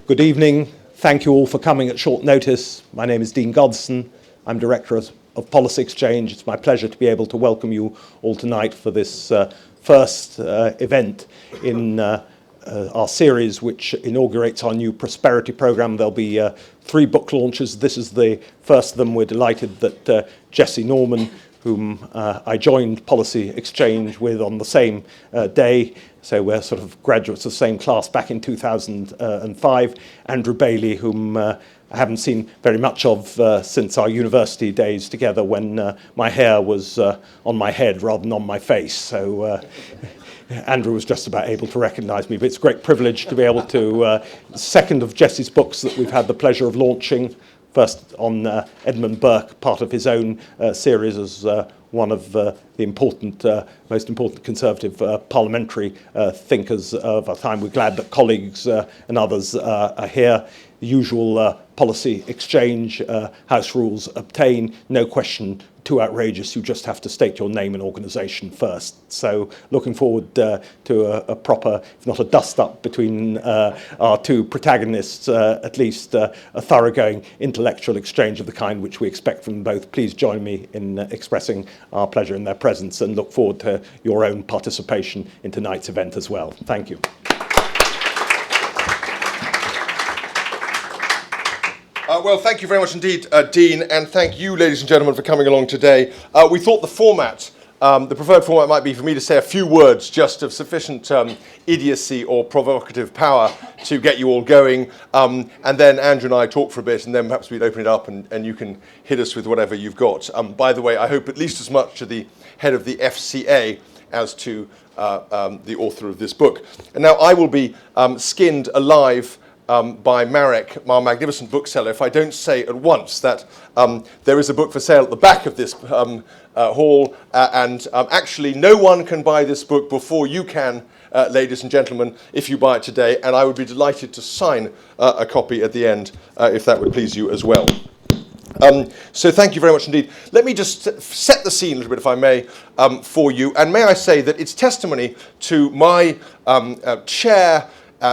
Good evening. Thank you all for coming at short notice. My name is Dean Godson. I'm Director of Policy Exchange. It's my pleasure to be able to welcome you all tonight for this first event in our series, which inaugurates our new prosperity program. There'll be 3 book launches. This is the first of them. We're delighted that Jesse Norman, whom I joined Policy Exchange with on the same day, so we're sort of graduates of the same class back in 2005, Andrew Bailey, whom I haven't seen very much of since our university days together when my hair was on my head rather than on my face. So Andrew was just about able to recognise me, but it's a great privilege to be able to, second of Jesse's books that we've had the pleasure of launching, first on Edmund Burke, part of his own series as one of the most important conservative parliamentary thinkers of our time. We're glad that colleagues and others are here. The usual policy exchange, house rules obtain, no question too outrageous. You just have to state your name and organisation first. So looking forward to a proper, if not a dust-up between our 2 protagonists, at least a thoroughgoing intellectual exchange of the kind which we expect from them both. Please join me in expressing our pleasure in their presence and look forward to your own participation in tonight's event as well. Thank you. Well, thank you very much indeed, Dean, and thank you, ladies and gentlemen, for coming along today. We thought the format, the preferred format might be for me to say a few words just of sufficient idiocy or provocative power to get you all going, and then Andrew and I talk for a bit, and then perhaps we'd open it up and you can hit us with whatever you've got. By the way, I hope at least as much to the head of the FCA as to the author of this book. And now I will be skinned alive by Marek, our magnificent bookseller, if I don't say at once that there is a book for sale at the back of this hall, and actually no one can buy this book before you can, ladies and gentlemen, if you buy it today, and I would be delighted to sign a copy at the end, if that would please you as well. So thank you very much indeed. Let me just set the scene a little bit, if I may, for you, and may I say that it's testimony to my chair,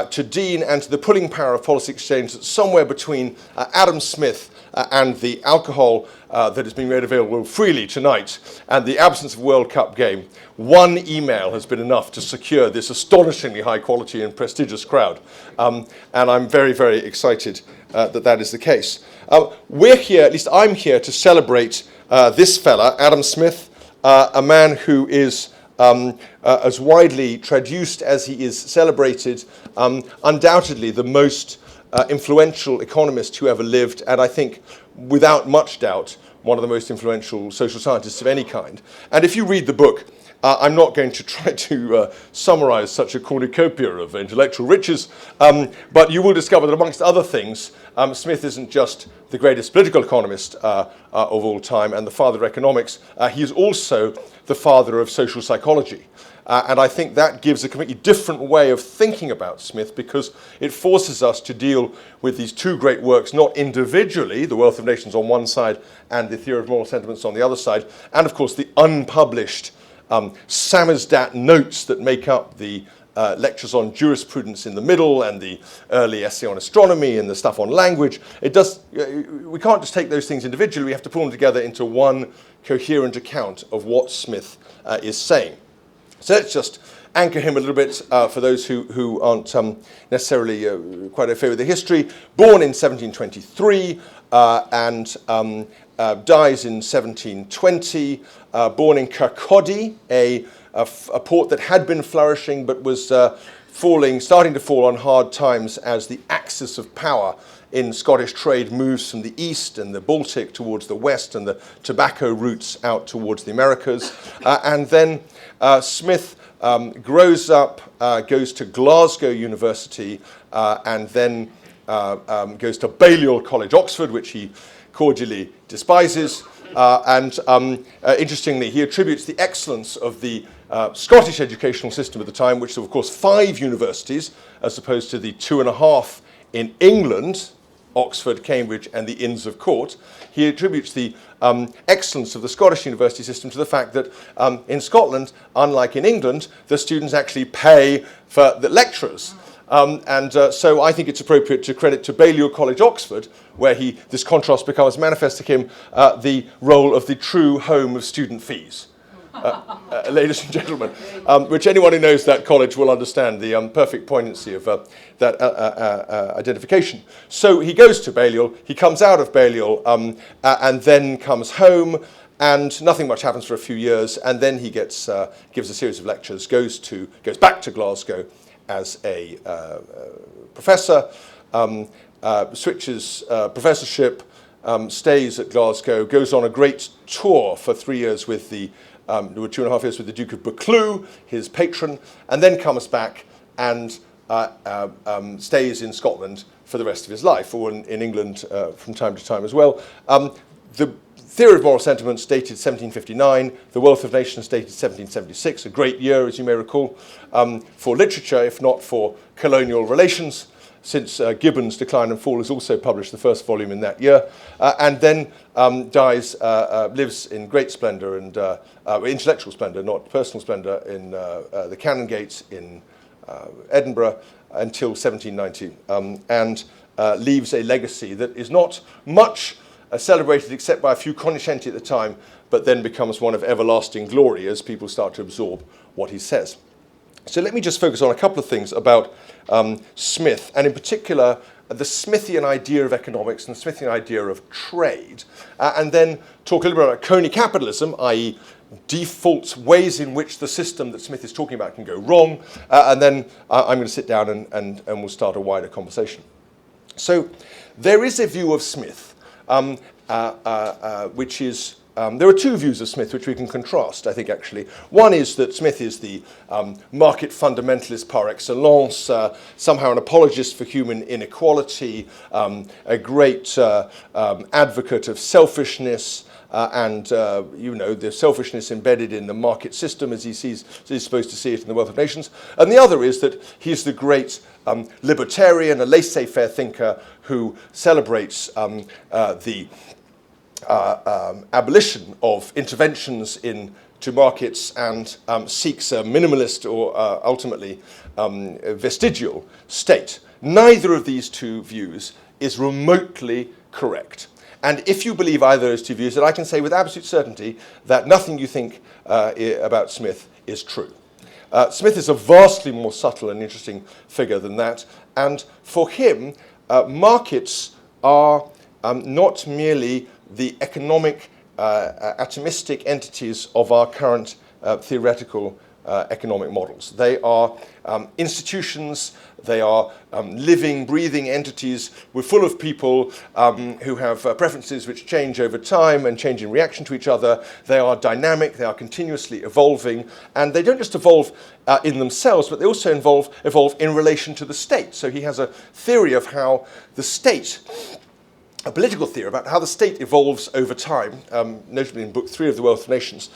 to Dean, and to the pulling power of Policy Exchange that somewhere between Adam Smith and the alcohol that is being made available freely tonight and the absence of World Cup game, one email has been enough to secure this astonishingly high quality and prestigious crowd. And I'm very, very excited that is the case. We're here, at least I'm here, to celebrate this fella, Adam Smith, a man who is as widely traduced as he is celebrated, undoubtedly the most influential economist who ever lived, and I think, without much doubt, one of the most influential social scientists of any kind. And if you read the book, I'm not going to try to summarize such a cornucopia of intellectual riches, but you will discover that amongst other things, Smith isn't just the greatest political economist of all time and the father of economics, he is also the father of social psychology. And I think that gives a completely different way of thinking about Smith, because it forces us to deal with these 2 great works, not individually, The Wealth of Nations on one side and The Theory of Moral Sentiments on the other side, and of course the unpublished samizdat notes that make up the lectures on jurisprudence in the middle and the early essay on astronomy and the stuff on language. We can't just take those things individually, we have to pull them together into one coherent account of what Smith is saying. So let's just anchor him a little bit for those who aren't necessarily quite au fait with the history. Born in 1723 and dies in 1720. Born in Kirkcaldy, a port that had been flourishing but was starting to fall on hard times as the axis of power in Scottish trade moves from the east and the Baltic towards the west and the tobacco routes out towards the Americas. And then Smith grows up, goes to Glasgow University, and then goes to Balliol College, Oxford, which he cordially despises. Interestingly, he attributes the excellence of the Scottish educational system at the time, which is of course 5 universities, as opposed to the 2.5 in England, Oxford, Cambridge, and the Inns of Court. He attributes the excellence of the Scottish university system to the fact that in Scotland, unlike in England, the students actually pay for the lecturers. So I think it's appropriate to credit to Balliol College, Oxford, where this contrast becomes manifest to him, the role of the true home of student fees. Ladies and gentlemen, which anyone who knows that college will understand the perfect poignancy of that identification. So he goes to Balliol, he comes out of Balliol, and then comes home, and nothing much happens for a few years, and then he gives a series of lectures, goes back to Glasgow as a professor, switches professorship, stays at Glasgow, goes on a great tour for 3 years with 2.5 years with the Duke of Buccleuch, his patron, and then comes back and stays in Scotland for the rest of his life, or in England from time to time as well. The Theory of Moral Sentiments dated 1759, The Wealth of Nations dated 1776, a great year, as you may recall, for literature, if not for colonial relations, since Gibbon's Decline and Fall has also published the first volume in that year, and then lives in great splendour and intellectual splendour, not personal splendour, in the Canongate in Edinburgh until 1790, and leaves a legacy that is not much celebrated except by a few cognoscenti at the time, but then becomes one of everlasting glory as people start to absorb what he says. So let me just focus on a couple of things about Smith, and in particular the Smithian idea of economics and the Smithian idea of trade, and then talk a little bit about crony capitalism, i.e. default ways in which the system that Smith is talking about can go wrong, and then I'm going to sit down and we'll start a wider conversation. So there is a view of Smith which is, there are two views of Smith which we can contrast, I think, actually. One is that Smith is the market fundamentalist par excellence, somehow an apologist for human inequality, a great advocate of selfishness, and the selfishness embedded in the market system as he's supposed to see it in the Wealth of Nations. And the other is that he's the great libertarian, a laissez-faire thinker who celebrates the abolition of interventions into markets and seeks a minimalist or ultimately vestigial state. Neither of these two views is remotely correct. And if you believe either of those two views, then I can say with absolute certainty that nothing you think about Smith is true. Smith is a vastly more subtle and interesting figure than that. And for him, markets are not merely the economic atomistic entities of our current theoretical economic models. They are institutions, they are living, breathing entities. We're full of people who have preferences which change over time and change in reaction to each other. They are dynamic, they are continuously evolving, and they don't just evolve in themselves, but they also evolve in relation to the state. So he has a theory of how the state, a political theory about how the state evolves over time, notably in Book 3 of The Wealth of Nations,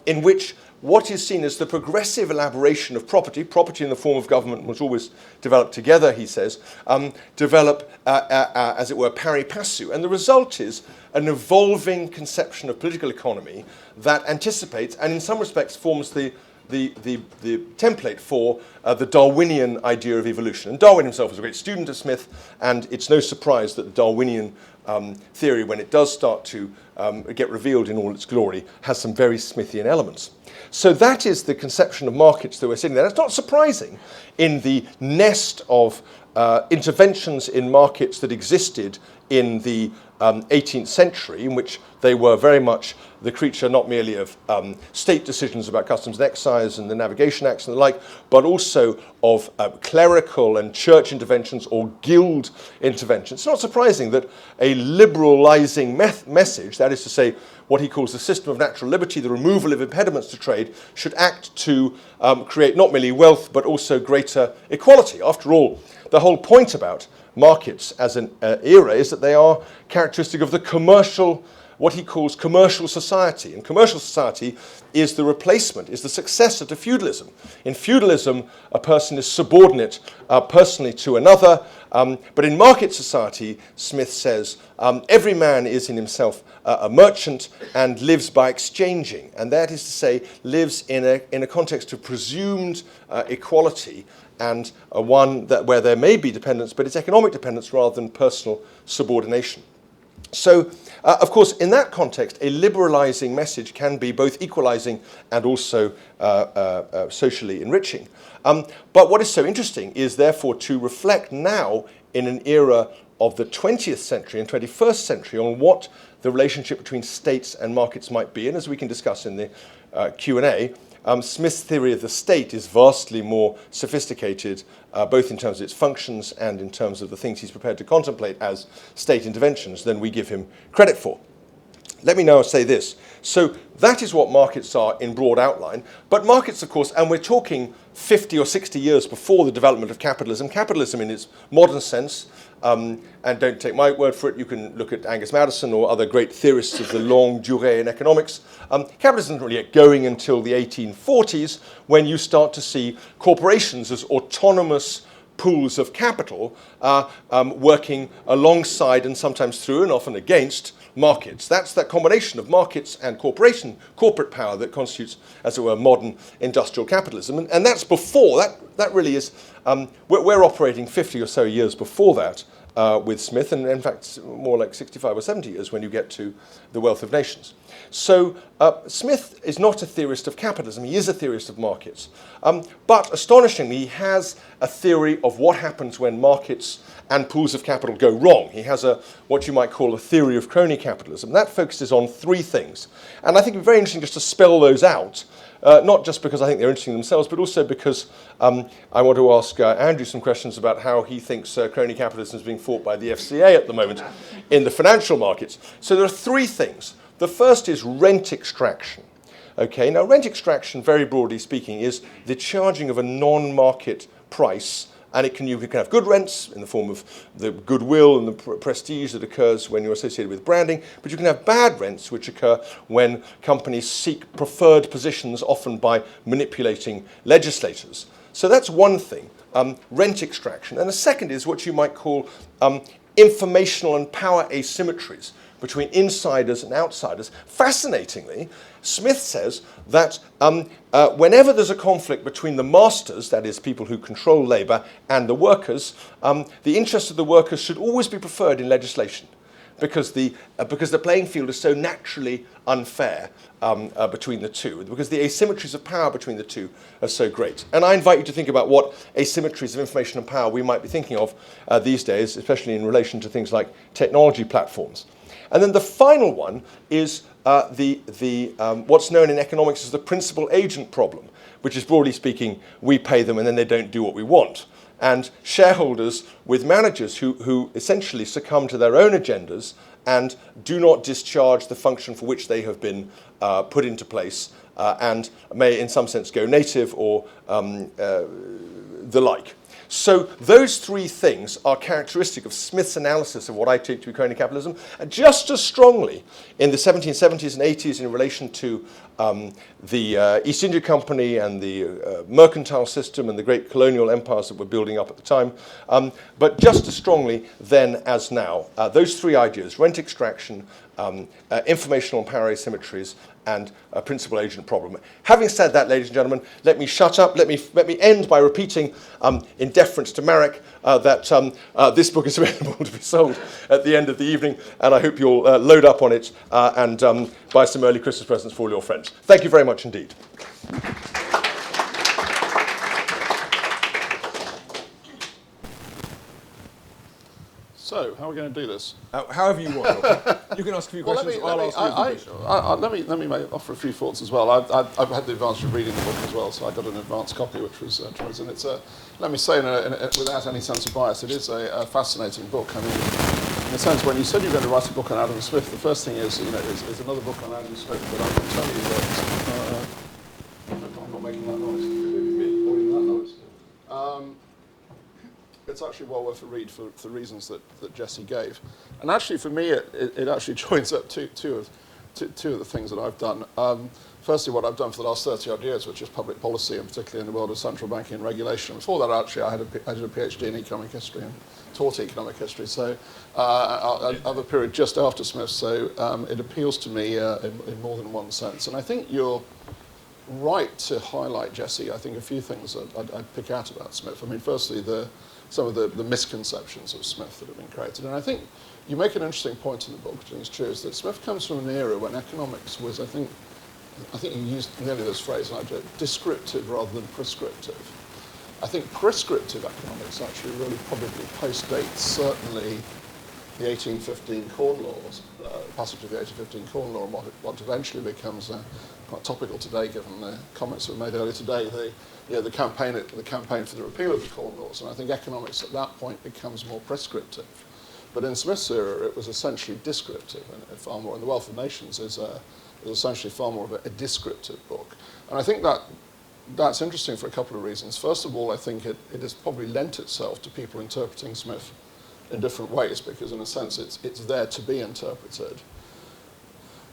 in which what is seen as the progressive elaboration of property in the form of government was always developed together, he says, develop, as it were, pari passu. And the result is an evolving conception of political economy that anticipates and in some respects forms the template for the Darwinian idea of evolution. And Darwin himself was a great student of Smith, and it's no surprise that the Darwinian theory, when it does start to get revealed in all its glory, has some very Smithian elements. So that is the conception of markets that we're sitting there. It's not surprising in the nest of interventions in markets that existed in the 18th century, in which they were very much the creature not merely of state decisions about customs and excise and the Navigation Acts and the like, but also of clerical and church interventions or guild interventions. It's not surprising that a liberalising message, that is to say, what he calls the system of natural liberty, the removal of impediments to trade, should act to create not merely wealth but also greater equality. After all, the whole point about markets as an era is that they are characteristic of the commercial what he calls commercial society. And commercial society is the replacement, is the successor to feudalism. In feudalism, a person is subordinate personally to another, but in market society, Smith says, every man is in himself a merchant and lives by exchanging, and that is to say, lives in a context of presumed equality, and one where there may be dependence, but it's economic dependence rather than personal subordination. So, of course, in that context, a liberalizing message can be both equalizing and also socially enriching. But what is so interesting is, therefore, to reflect now in an era of the 20th century and 21st century on what the relationship between states and markets might be. And as we can discuss in the Q&A, Smith's theory of the state is vastly more sophisticated, both in terms of its functions and in terms of the things he's prepared to contemplate as state interventions than we give him credit for. Let me now say this. So that is what markets are in broad outline. But markets, of course, and we're talking 50 or 60 years before the development of capitalism, capitalism in its modern sense, and don't take my word for it, you can look at Angus Madison or other great theorists of the longue durée in economics. Capitalism isn't really get going until the 1840s, when you start to see corporations as autonomous pools of capital working alongside and sometimes through and often against markets. That's that combination of markets and corporate power that constitutes, as it were, modern industrial capitalism. And that's before, that really is, we're operating 50 or so years before that with Smith, and in fact more like 65 or 70 years when you get to The Wealth of Nations. So Smith is not a theorist of capitalism, he is a theorist of markets. But astonishingly, he has a theory of what happens when markets and pools of capital go wrong. He has what you might call a theory of crony capitalism. That focuses on three things. And I think it'd be very interesting just to spell those out, not just because I think they're interesting themselves, but also because I want to ask Andrew some questions about how he thinks crony capitalism is being fought by the FCA at the moment in the financial markets. So there are three things. The first is rent extraction. Okay, now rent extraction, very broadly speaking, is the charging of a non-market price, and you can have good rents in the form of the goodwill and the prestige that occurs when you're associated with branding, but you can have bad rents which occur when companies seek preferred positions, often by manipulating legislators. So that's one thing, rent extraction. And the second is what you might call informational and power asymmetries between insiders and outsiders. Fascinatingly, Smith says that whenever there's a conflict between the masters, that is, people who control labour, and the workers, the interests of the workers should always be preferred in legislation, because the playing field is so naturally unfair between the two, because the asymmetries of power between the two are so great. And I invite you to think about what asymmetries of information and power we might be thinking of these days, especially in relation to things like technology platforms. And then the final one is what's known in economics as the principal agent problem, which is, broadly speaking, we pay them and then they don't do what we want. And shareholders with managers who essentially succumb to their own agendas and do not discharge the function for which they have been put into place and may, in some sense, go native or the like. So those three things are characteristic of Smith's analysis of what I take to be crony capitalism, and just as strongly in the 1770s and 80s in relation to the East India Company and the mercantile system and the great colonial empires that were building up at the time, but just as strongly then as now. Those three ideas, rent extraction, informational and power asymmetries, and a principal agent problem. Having said that, ladies and gentlemen, let me shut up. Let me end by repeating, in deference to Marek, that this book is available to be sold at the end of the evening, and I hope you'll load up on it and buy some early Christmas presents for all your friends. Thank you very much indeed. So, how are we going to do this? However you want. You can ask a few questions. I'll ask you. Let me offer a few thoughts as well. I've had the advantage of reading the book as well, so I got an advanced copy, which was tremendous. And it's let me say, without any sense of bias, it is a fascinating book. I mean, in a sense, when you said you were going to write a book on Adam Smith, the first thing is another book on Adam Smith. But I can tell you that I'm not making that noise. Or even that noise. it's actually well worth a read for the reasons that Jesse gave. And actually, for me, it actually joins up two of the things that I've done. Firstly, what I've done for the last 30-odd years, which is public policy, and particularly in the world of central banking and regulation. Before that, actually, I did a PhD in economic history and taught economic history. So I have a period just after Smith, so it appeals to me in more than one sense. And I think you're right to highlight, Jesse, I think a few things that I'd pick out about Smith. I mean, firstly, some of the misconceptions of Smith that have been created. And I think you make an interesting point in the book, which is true, is that Smith comes from an era when economics was, I think you used nearly this phrase, descriptive rather than prescriptive. I think prescriptive economics actually really probably postdates certainly the 1815 Corn Laws, passage of the 1815 Corn Law, and what eventually becomes quite topical today, given the comments that were made earlier today, the campaign for the repeal of the Corn Laws. And I think economics at that point becomes more prescriptive. But in Smith's era, it was essentially descriptive, and far more. And the Wealth of Nations is essentially far more of a descriptive book. And I think that's interesting for a couple of reasons. First of all, I think it has probably lent itself to people interpreting Smith in different ways, because in a sense it's there to be interpreted.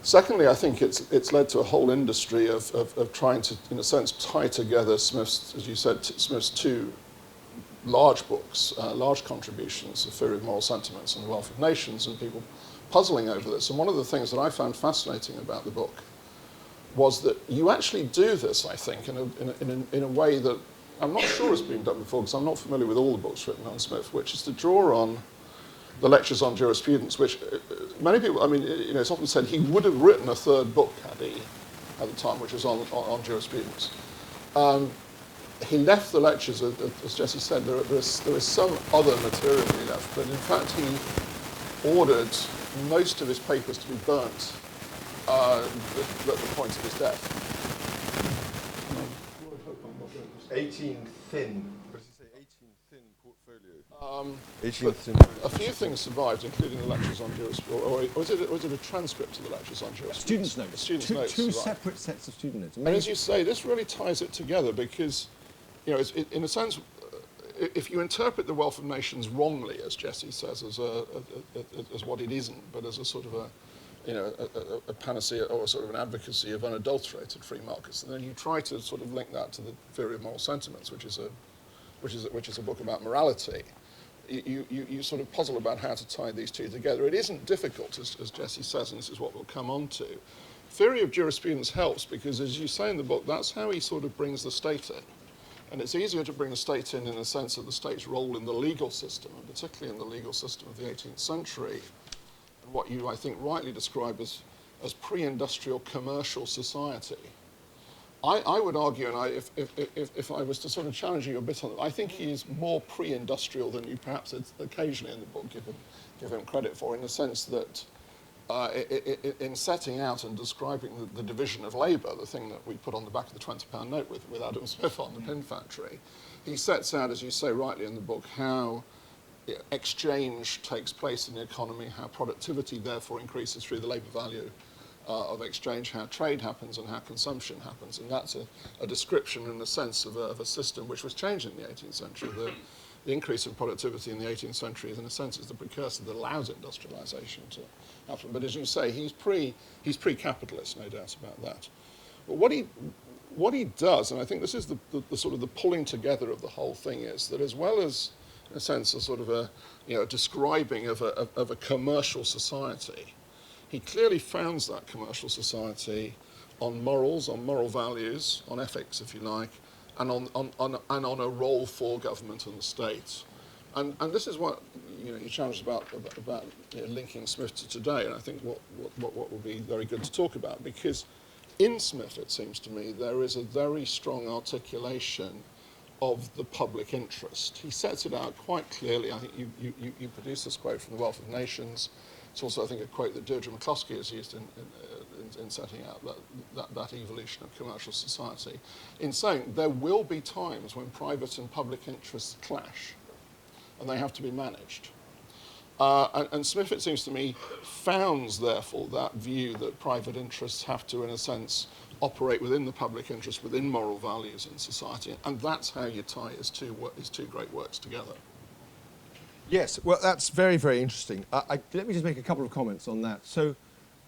Secondly, I think it's led to a whole industry of trying to, in a sense, tie together Smith's, as you said, Smith's two large books, large contributions, The Theory of Moral Sentiments and The Wealth of Nations, and people puzzling over this. And one of the things that I found fascinating about the book was that you actually do this, I think, in a way that I'm not sure has been done before, because I'm not familiar with all the books written on Smith, which is to draw on the lectures on jurisprudence, which many people, I mean, it's often said he would have written a third book had he, at the time, which was on jurisprudence. He left the lectures, as Jesse said, there is some other material he left, but in fact he ordered most of his papers to be burnt at the point of his death. 18 thin. What does he say? 18 thin portfolio. 18 thin. A few things survived, including the lectures on jurisprudence, or was it a transcript of the lectures on jurisprudence? Students' notes. Students' notes. Two right. separate sets of student notes. And as you say, this really ties it together because, in a sense, if you interpret the Wealth of Nations wrongly, as Jesse says, as what it isn't, but as a sort of a panacea or sort of an advocacy of unadulterated free markets, and then you try to sort of link that to the Theory of Moral Sentiments, which is a book about morality. You sort of puzzle about how to tie these two together. It isn't difficult, as Jesse says, and this is what we'll come on to. Theory of jurisprudence helps because, as you say in the book, that's how he sort of brings the state in. And it's easier to bring the state in the sense of the state's role in the legal system, and particularly in the legal system of the 18th century, and what you, I think, rightly describe as pre-industrial commercial society. I would argue, and if I was to sort of challenge you a bit on it, I think he is more pre-industrial than you perhaps occasionally in the book give him credit for, in the sense that in setting out and describing the division of labour, the thing that we put on the back of the £20 note with Adam Smith on the pin factory, he sets out, as you say rightly in the book, how exchange takes place in the economy, how productivity therefore increases through the labour value of exchange, how trade happens and how consumption happens. And that's a description in the sense of a system which was changed in the 18th century. The increase in productivity in the 18th century, in a sense, is the precursor that allows industrialisation to happen. But as you say, he's pre-capitalist, no doubt about that. But what he does, and I think this is the sort of the pulling together of the whole thing, is that as well as, in a sense, a sort of a describing of a commercial society, he clearly founds that commercial society on morals, on moral values, on ethics, if you like, and on a role for government and the state. And this is what he challenged about linking Smith to today, and I think what would be very good to talk about, because in Smith, it seems to me, there is a very strong articulation of the public interest. He sets it out quite clearly. I think you produced this quote from The Wealth of Nations. It's also, I think, a quote that Deirdre McCloskey has used in setting out that evolution of commercial society, in saying there will be times when private and public interests clash, and they have to be managed. And Smith, it seems to me, founds, therefore, that view that private interests have to, in a sense, operate within the public interest, within moral values in society, and that's how you tie his two great works together. Yes, well, that's very, very interesting. Let me just make a couple of comments on that. So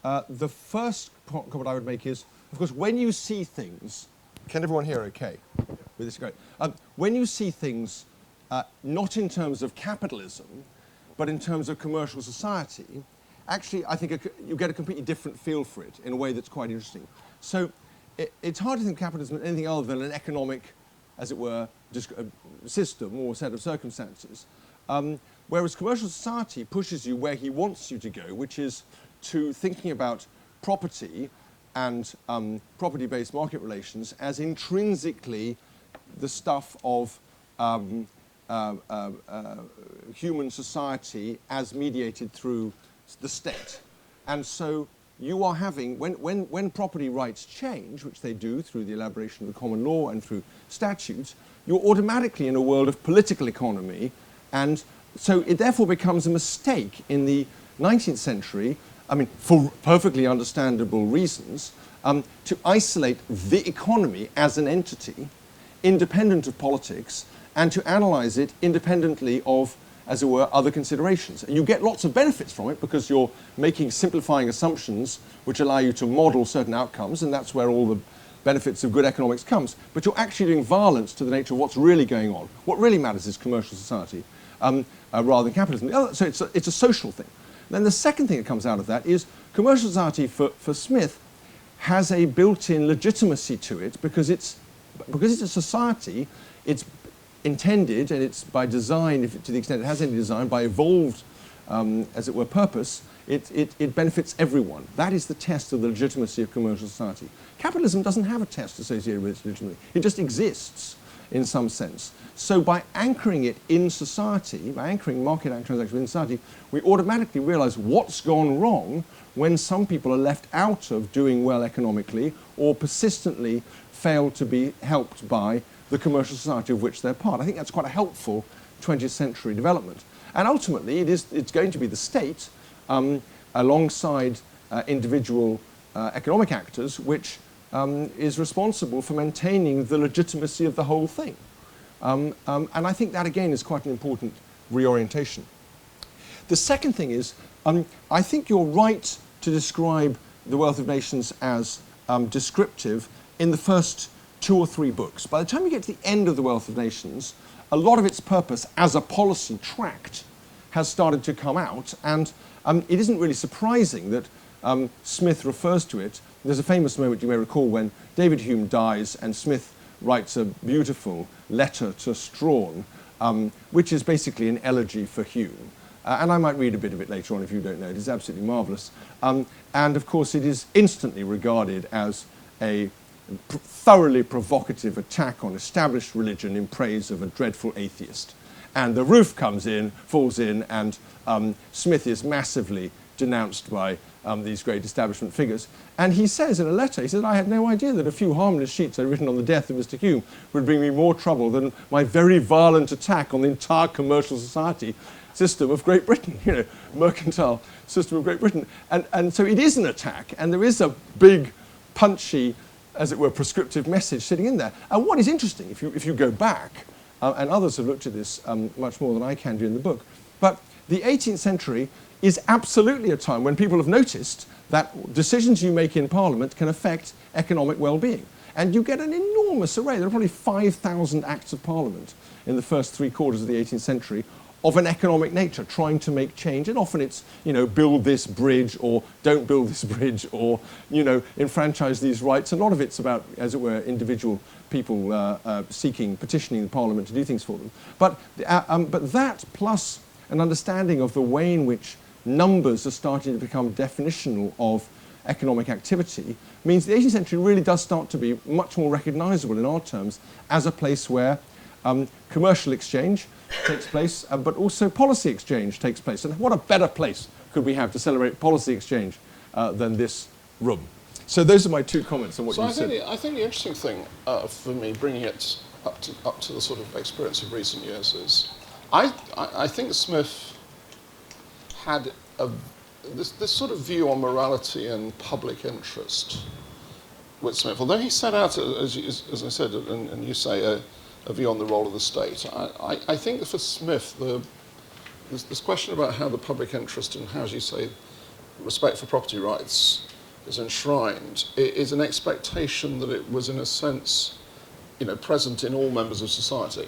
the first comment I would make is, of course, when you see things, can everyone hear okay? With this, great. When you see things not in terms of capitalism, but in terms of commercial society, actually, I think you get a completely different feel for it in a way that's quite interesting. So it's hard to think of capitalism as anything other than an economic, as it were, system or set of circumstances. Whereas commercial society pushes you where he wants you to go, which is to thinking about property and property-based market relations as intrinsically the stuff of human society as mediated through the state. And so you are having, when property rights change, which they do through the elaboration of the common law and through statutes, you're automatically in a world of political economy. And so it therefore becomes a mistake in the 19th century, I mean, for perfectly understandable reasons, to isolate the economy as an entity, independent of politics, and to analyze it independently of, as it were, other considerations. And you get lots of benefits from it because you're making simplifying assumptions which allow you to model certain outcomes, and that's where all the benefits of good economics comes. But you're actually doing violence to the nature of what's really going on. What really matters is commercial society rather than capitalism. So it's a social thing. Then the second thing that comes out of that is commercial society for Smith has a built-in legitimacy to it because it's a society. It's intended, and it's by design, to the extent it has any design, by evolved, as it were, purpose, it benefits everyone. That is the test of the legitimacy of commercial society. Capitalism doesn't have a test associated with its legitimacy. It just exists in some sense. So by anchoring it in society, by anchoring market act transactions in society, we automatically realize what's gone wrong when some people are left out of doing well economically or persistently fail to be helped by the commercial society of which they're part. I think that's quite a helpful 20th century development. And ultimately, it's going to be the state, alongside individual economic actors, which is responsible for maintaining the legitimacy of the whole thing. And I think that, again, is quite an important reorientation. The second thing is, I think you're right to describe The Wealth of Nations as descriptive in the first 2 or 3 books. By the time you get to the end of The Wealth of Nations, a lot of its purpose as a policy tract has started to come out, and it isn't really surprising that Smith refers to it. There's a famous moment you may recall when David Hume dies and Smith writes a beautiful letter to Strahan, which is basically an elegy for Hume. And I might read a bit of it later on if you don't know. It is absolutely marvellous. And of course it is instantly regarded as a thoroughly provocative attack on established religion in praise of a dreadful atheist. And the roof falls in, and Smith is massively denounced by these great establishment figures. And he says in a letter, he said, I had no idea that a few harmless sheets I'd written on the death of Mr. Hume would bring me more trouble than my very violent attack on the entire commercial society system of Great Britain, mercantile system of Great Britain. And so it is an attack, and there is a big, punchy, as it were, prescriptive message sitting in there. And what is interesting, if you go back, and others have looked at this much more than I can do in the book, but the 18th century is absolutely a time when people have noticed that decisions you make in Parliament can affect economic well-being. And you get an enormous array. There are probably 5,000 acts of Parliament in the first 3 quarters of the 18th century of an economic nature, trying to make change. And often it's, build this bridge, or don't build this bridge, or, enfranchise these rights. A lot of it's about, as it were, individual people petitioning the Parliament to do things for them. But that, plus an understanding of the way in which numbers are starting to become definitional of economic activity, means the 18th century really does start to be much more recognisable in our terms as a place where commercial exchange takes place, but also policy exchange takes place. And what a better place could we have to celebrate policy exchange than this room? So those are my 2 comments on what you said. I think the interesting thing for me, bringing it up to the sort of experience of recent years, is I think Smith had this sort of view on morality and public interest with Smith. Although he set out, as I said, and you say, a view on the role of the state, I think that for Smith, this question about how the public interest and, how, as you say, respect for property rights is enshrined. It is an expectation that it was, in a sense, present in all members of society.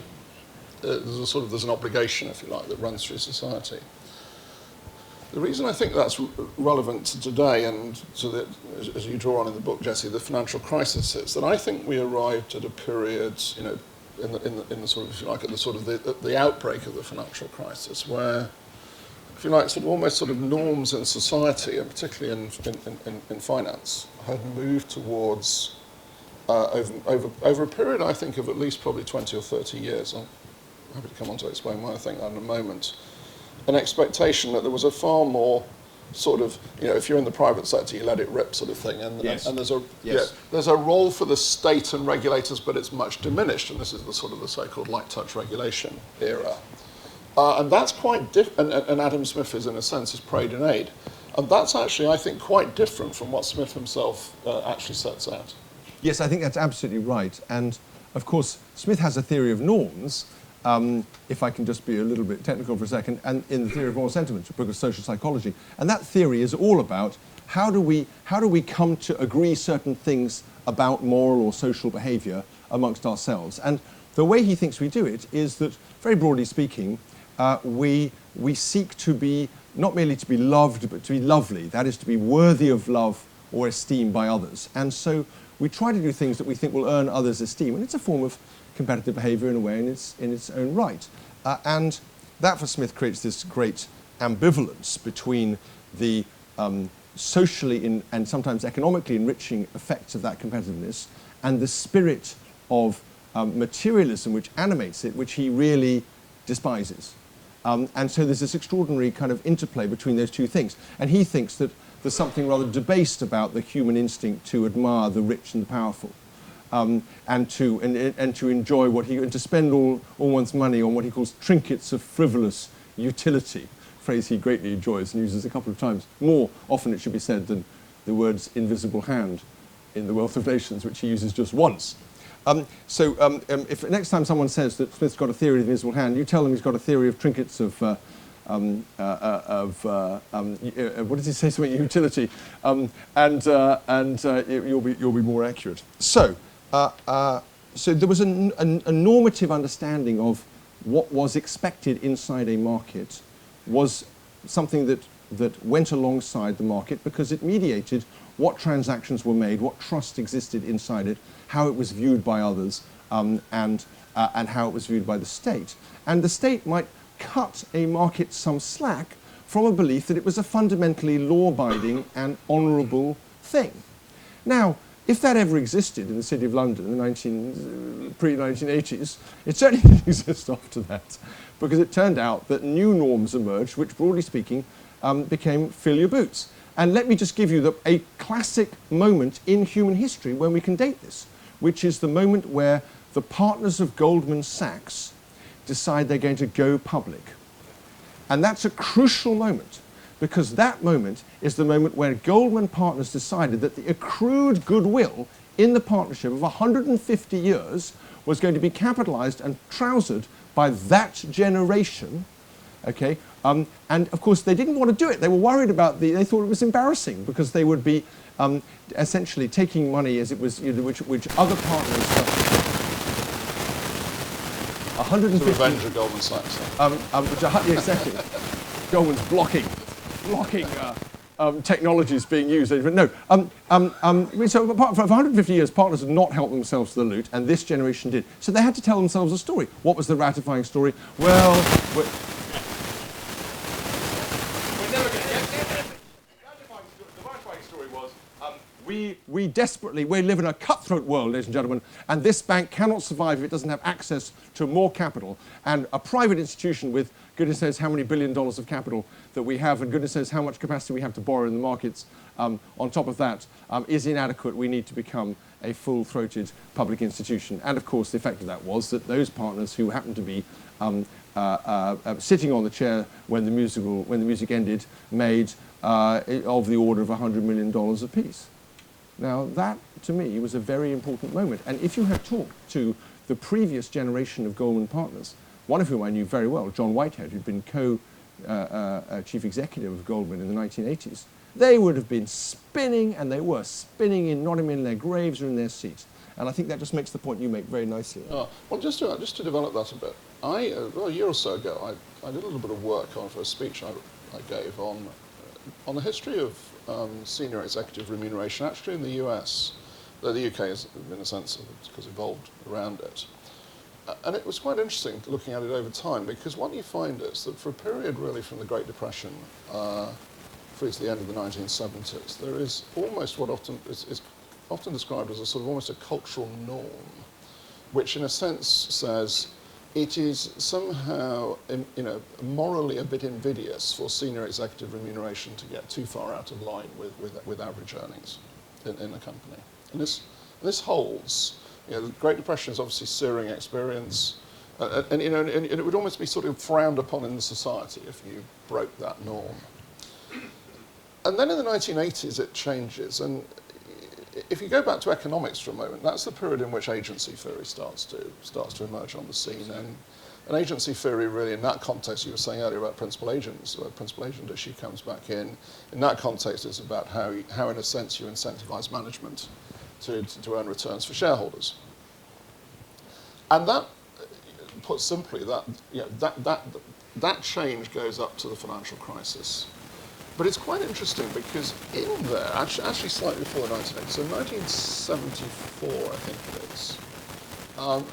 There's an obligation, if you like, that runs through society. The reason I think that's relevant to today, and to the, as you draw on in the book, Jesse, the financial crisis, is that I think we arrived at a period, in the sort of, if you like, at the sort of the outbreak of the financial crisis, where, if you like, almost sort of norms in society, and particularly in finance, had moved towards over a period, I think, of at least probably 20 or 30 years. I'm happy to come on to explain why I think that in a moment. An expectation that there was a far more sort of, if you're in the private sector, you let it rip sort of thing, and there's a role for the state and regulators, but it's much diminished, and this is the sort of the so-called light touch regulation era. And that's quite different, and Adam Smith is, in a sense, is prayed in aid. And that's actually, I think, quite different from what Smith himself actually sets out. Yes, I think that's absolutely right. And, of course, Smith has a theory of norms, if I can just be a little bit technical for a second, and in the Theory of Moral Sentiments, a book of social psychology. And that theory is all about how do we come to agree certain things about moral or social behaviour amongst ourselves. And the way he thinks we do it is that, very broadly speaking, we seek to be, not merely to be loved, but to be lovely, that is, to be worthy of love or esteem by others. And so we try to do things that we think will earn others' esteem, and it's a form of competitive behaviour in a way in its own right. And that, for Smith, creates this great ambivalence between the socially and sometimes economically enriching effects of that competitiveness and the spirit of materialism which animates it, which he really despises. And so there's this extraordinary kind of interplay between those two things. And he thinks that there's something rather debased about the human instinct to admire the rich and the powerful, and to enjoy and to spend all one's money on what he calls trinkets of frivolous utility, a phrase he greatly enjoys and uses a couple of times. More often, it should be said, than the words invisible hand in The Wealth of Nations, which he uses just once. If next time someone says that Smith's got a theory of the invisible hand, you tell them he's got a theory of trinkets of what does he say? Something utility, you'll be more accurate. So there was a normative understanding of what was expected inside a market, was something that went alongside the market because it mediated what transactions were made, what trust existed inside it, how it was viewed by others, and how it was viewed by the state. And the state might cut a market some slack from a belief that it was a fundamentally law-abiding and honourable thing. Now, if that ever existed in the City of London in the pre-1980s, it certainly didn't exist after that, because it turned out that new norms emerged, which, broadly speaking, became fill your boots. And let me just give you a classic moment in human history when we can date this, which is the moment where the partners of Goldman Sachs decide they're going to go public. And that's a crucial moment, because that moment is the moment where Goldman Partners decided that the accrued goodwill in the partnership of 150 years was going to be capitalized and trousered by that generation, okay? And of course, they didn't want to do it. They were worried about they thought it was embarrassing because they would be essentially taking money as it was, which other partners. 150. The revenge of Goldman Sachs. Exactly. Goldman's blocking technologies being used. No. So for 150 years, partners had not helped themselves to the loot, and this generation did. So they had to tell themselves a story. What was the ratifying story? Well, we're never going to get there. The ratifying story was we live in a cutthroat world, ladies and gentlemen, and this bank cannot survive if it doesn't have access to more capital. And a private institution with goodness knows how many $1 billion of capital that we have, and goodness knows how much capacity we have to borrow in the markets, on top of that, is inadequate. We need to become a full-throated public institution. And of course, the effect of that was that those partners who happened to be sitting on the chair when the music ended made of the order of $100 million apiece. Now, that, to me, was a very important moment. And if you had talked to the previous generation of Goldman partners, one of whom I knew very well, John Whitehead, who'd been chief executive of Goldman in the 1980s, they would have been spinning, and they were spinning in, not in their graves or in their seats. And I think that just makes the point you make very nicely. Well, just to develop that a bit, a year or so ago, I did a little bit of work for a speech I gave on the history of senior executive remuneration, actually in the US. The UK is, in a sense, because evolved around it. And it was quite interesting looking at it over time, because what you find is that for a period really from the Great Depression through to the end of the 1970s, there is almost what is often described as a sort of almost a cultural norm, which in a sense says it is somehow morally a bit invidious for senior executive remuneration to get too far out of line with average earnings in a company. And this holds. The Great Depression is obviously a searing experience, and it would almost be sort of frowned upon in the society if you broke that norm. And then in the 1980s it changes, and if you go back to economics for a moment, that's the period in which agency theory starts to emerge on the scene. And agency theory really, in that context, you were saying earlier about principal agents, where the principal agent issue comes back in. In that context, it's about how in a sense, you incentivize management to earn returns for shareholders. And that, put simply, that change goes up to the financial crisis. But it's quite interesting because in there, actually slightly before the 1980s, so 1974, I think it is,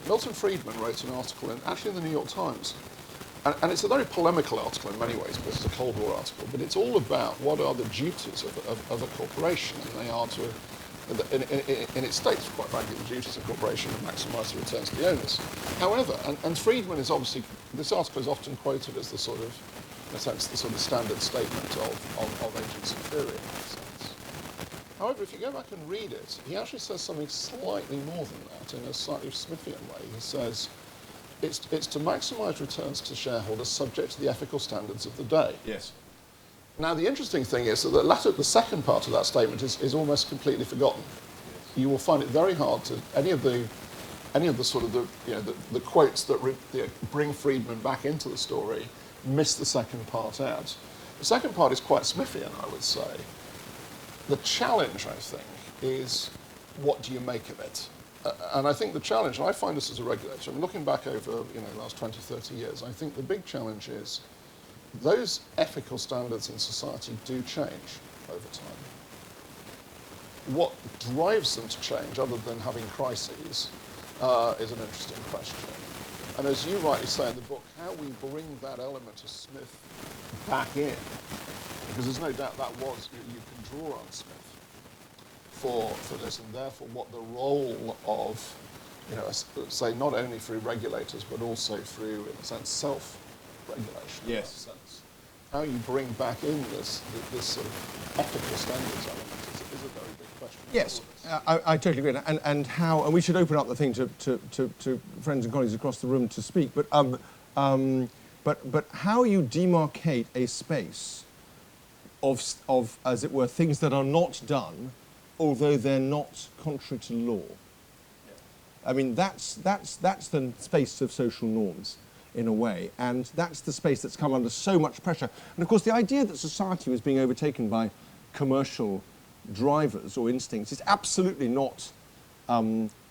Milton Friedman wrote an article in the New York Times. And it's a very polemical article in many ways, because it's a Cold War article, but it's all about what are the duties of a corporation, and they are to, in its states, quite frankly, the duties of a corporation to maximise the returns to the owners. However, and Friedman is obviously, this article is often quoted as the sort of, in a sense, the sort of standard statement of agency theory in that sense. However, if you go back and read it, he actually says something slightly more than that in a slightly Smithian way. He says, it's to maximise returns to shareholders subject to the ethical standards of the day. Yes. Now, the interesting thing is that the second part of that statement is almost completely forgotten. You will find it very hard to any of the sort of the quotes that bring Friedman back into the story miss the second part out. The second part is quite Smithian, I would say. The challenge, I think, is what do you make of it? And I think the challenge, and I find this as a regulator, I'm looking back over the last 20, 30 years, I think the big challenge is those ethical standards in society do change over time. What drives them to change, other than having crises, is an interesting question. And as you rightly say in the book, how we bring that element of Smith back in, because there's no doubt that you can draw on Smith for this, and therefore what the role of, say, not only through regulators, but also through, in a sense, self-regulation. Yes. In that sense. How you bring back in this sort of ethical standards element is a very big question. Yes, I totally agree. And we should open up the thing to friends and colleagues across the room to speak. But how you demarcate a space of, as it were, things that are not done, although they're not contrary to law. I mean, that's the space of social norms, in a way, and that's the space that's come under so much pressure. And of course, the idea that society was being overtaken by commercial drivers or instincts is absolutely not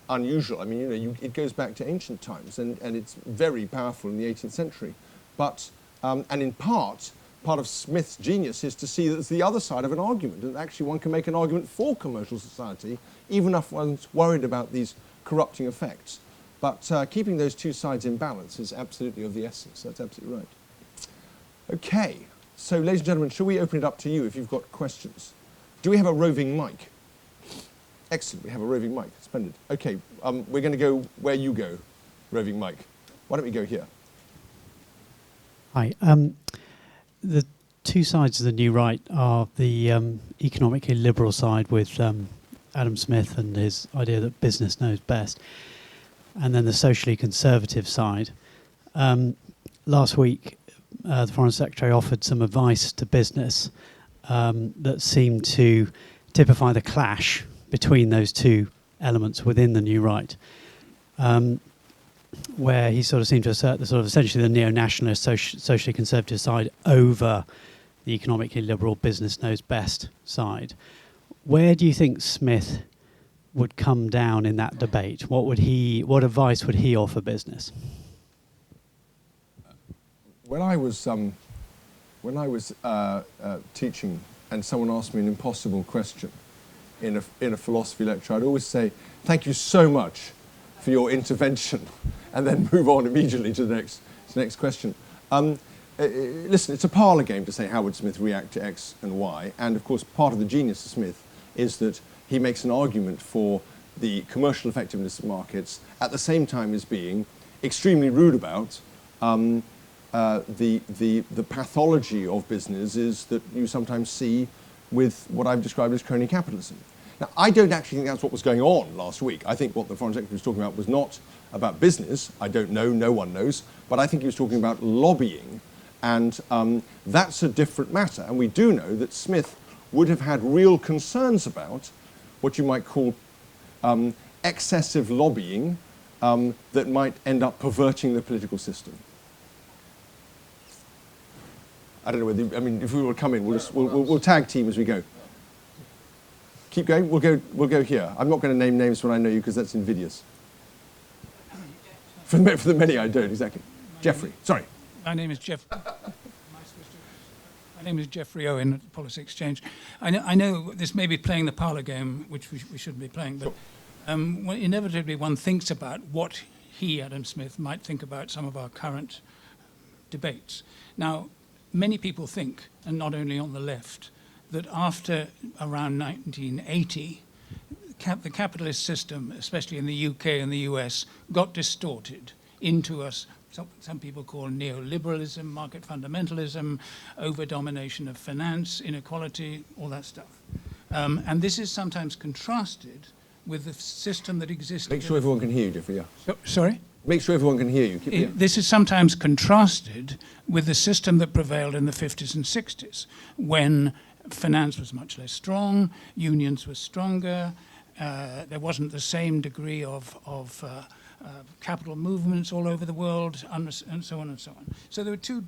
unusual. I mean, it goes back to ancient times, and it's very powerful in the 18th century. But, and in part of Smith's genius is to see that it's the other side of an argument, and actually one can make an argument for commercial society, even if one's worried about these corrupting effects. But keeping those two sides in balance is absolutely of the essence. That's absolutely right. Okay, so ladies and gentlemen, shall we open it up to you if you've got questions? Do we have a roving mic? Excellent, we have a roving mic. Splendid. Okay, we're going to go where you go, roving mic. Why don't we go here? Hi. The two sides of the new right are the economically liberal side with Adam Smith and his idea that business knows best, and then the socially conservative side. Last week, the Foreign Secretary offered some advice to business that seemed to typify the clash between those two elements within the new right. where he sort of seemed to assert the sort of essentially the neo-nationalist, socially conservative side over the economically liberal business knows best side. Where do you think Smith would come down in that debate? What advice would he offer business? When I was teaching and someone asked me an impossible question in a philosophy lecture, I'd always say, "Thank you so much for your intervention," and then move on immediately to the next question. Listen, it's a parlour game to say how would Smith react to X and Y, and of course part of the genius of Smith is that he makes an argument for the commercial effectiveness of markets at the same time as being extremely rude about the pathology of businesses that you sometimes see with what I've described as crony capitalism. Now, I don't actually think that's what was going on last week. I think what the Foreign Secretary was talking about was not about business. I don't know, no one knows, but I think he was talking about lobbying, and that's a different matter. And we do know that Smith would have had real concerns about what you might call excessive lobbying that might end up perverting the political system. I don't know whether, I mean, if we will come in, we'll tag team as we go. Keep going, we'll go here. I'm not going to name names when I know you because that's invidious. For the many I don't, exactly. Jeffrey, sorry. My name is Jeff. My name is Jeffrey Owen at the Policy Exchange. I know this may be playing the parlour game, which we shouldn't be playing, but inevitably one thinks about what he, Adam Smith, might think about some of our current debates. Now, many people think, and not only on the left, that after around 1980, the capitalist system, especially in the UK and the US, got distorted into some people call neoliberalism, market fundamentalism, over-domination of finance, inequality, all that stuff. And this is sometimes contrasted with the system that existed. Make sure everyone can hear you, Jeffrey, yeah. Sorry? Make sure everyone can hear you. This is sometimes contrasted with the system that prevailed in the 50s and 60s, when finance was much less strong, unions were stronger, there wasn't the same degree of capital movements all over the world, and so on and so on. So there were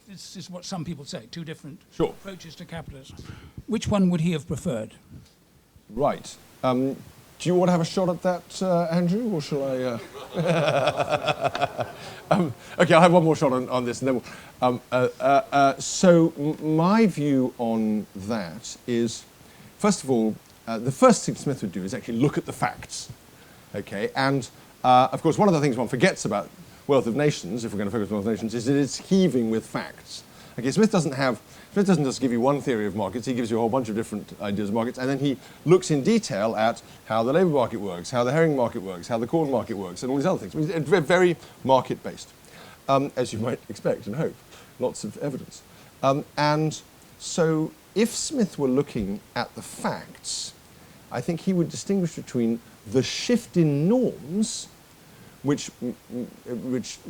this is what some people say, two different approaches to capitalism. Which one would he have preferred? Right. Do you want to have a shot at that, Andrew, or shall I? Okay, I'll have one more shot on this, and then so my view on that is, first of all, the first thing Smith would do is actually look at the facts, okay? And of course, one of the things one forgets about Wealth of Nations, if we're going to focus on Wealth of Nations, is that it's heaving with facts. Okay, Smith doesn't just give you one theory of markets, he gives you a whole bunch of different ideas of markets, and then he looks in detail at how the labour market works, how the herring market works, how the corn market works, and all these other things. I mean, it's very market-based, as you might expect and hope. Lots of evidence. And so if Smith were looking at the facts, I think he would distinguish between the shift in norms, which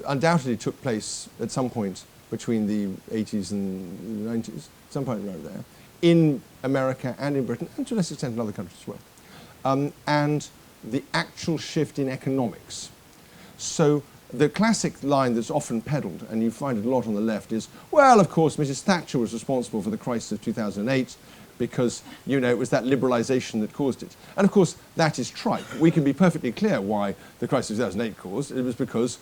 undoubtedly took place at some point between the 80s and the 90s, some point around there, in America and in Britain, and to a lesser extent in other countries as well, and the actual shift in economics. So the classic line that's often peddled, and you find it a lot on the left, is, well, of course, Mrs. Thatcher was responsible for the crisis of 2008 because, you know, it was that liberalisation that caused it. And of course, that is trite. We can be perfectly clear why the crisis of 2008 caused. It was because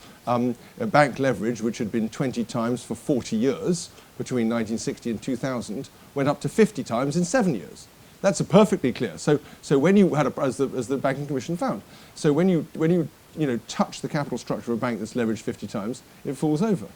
bank leverage, which had been 20 times for 40 years, between 1960 and 2000, went up to 50 times in 7 years. That's a perfectly clear. So when you had, as the Banking Commission found, so when you touch the capital structure of a bank that's leveraged 50 times, it falls over.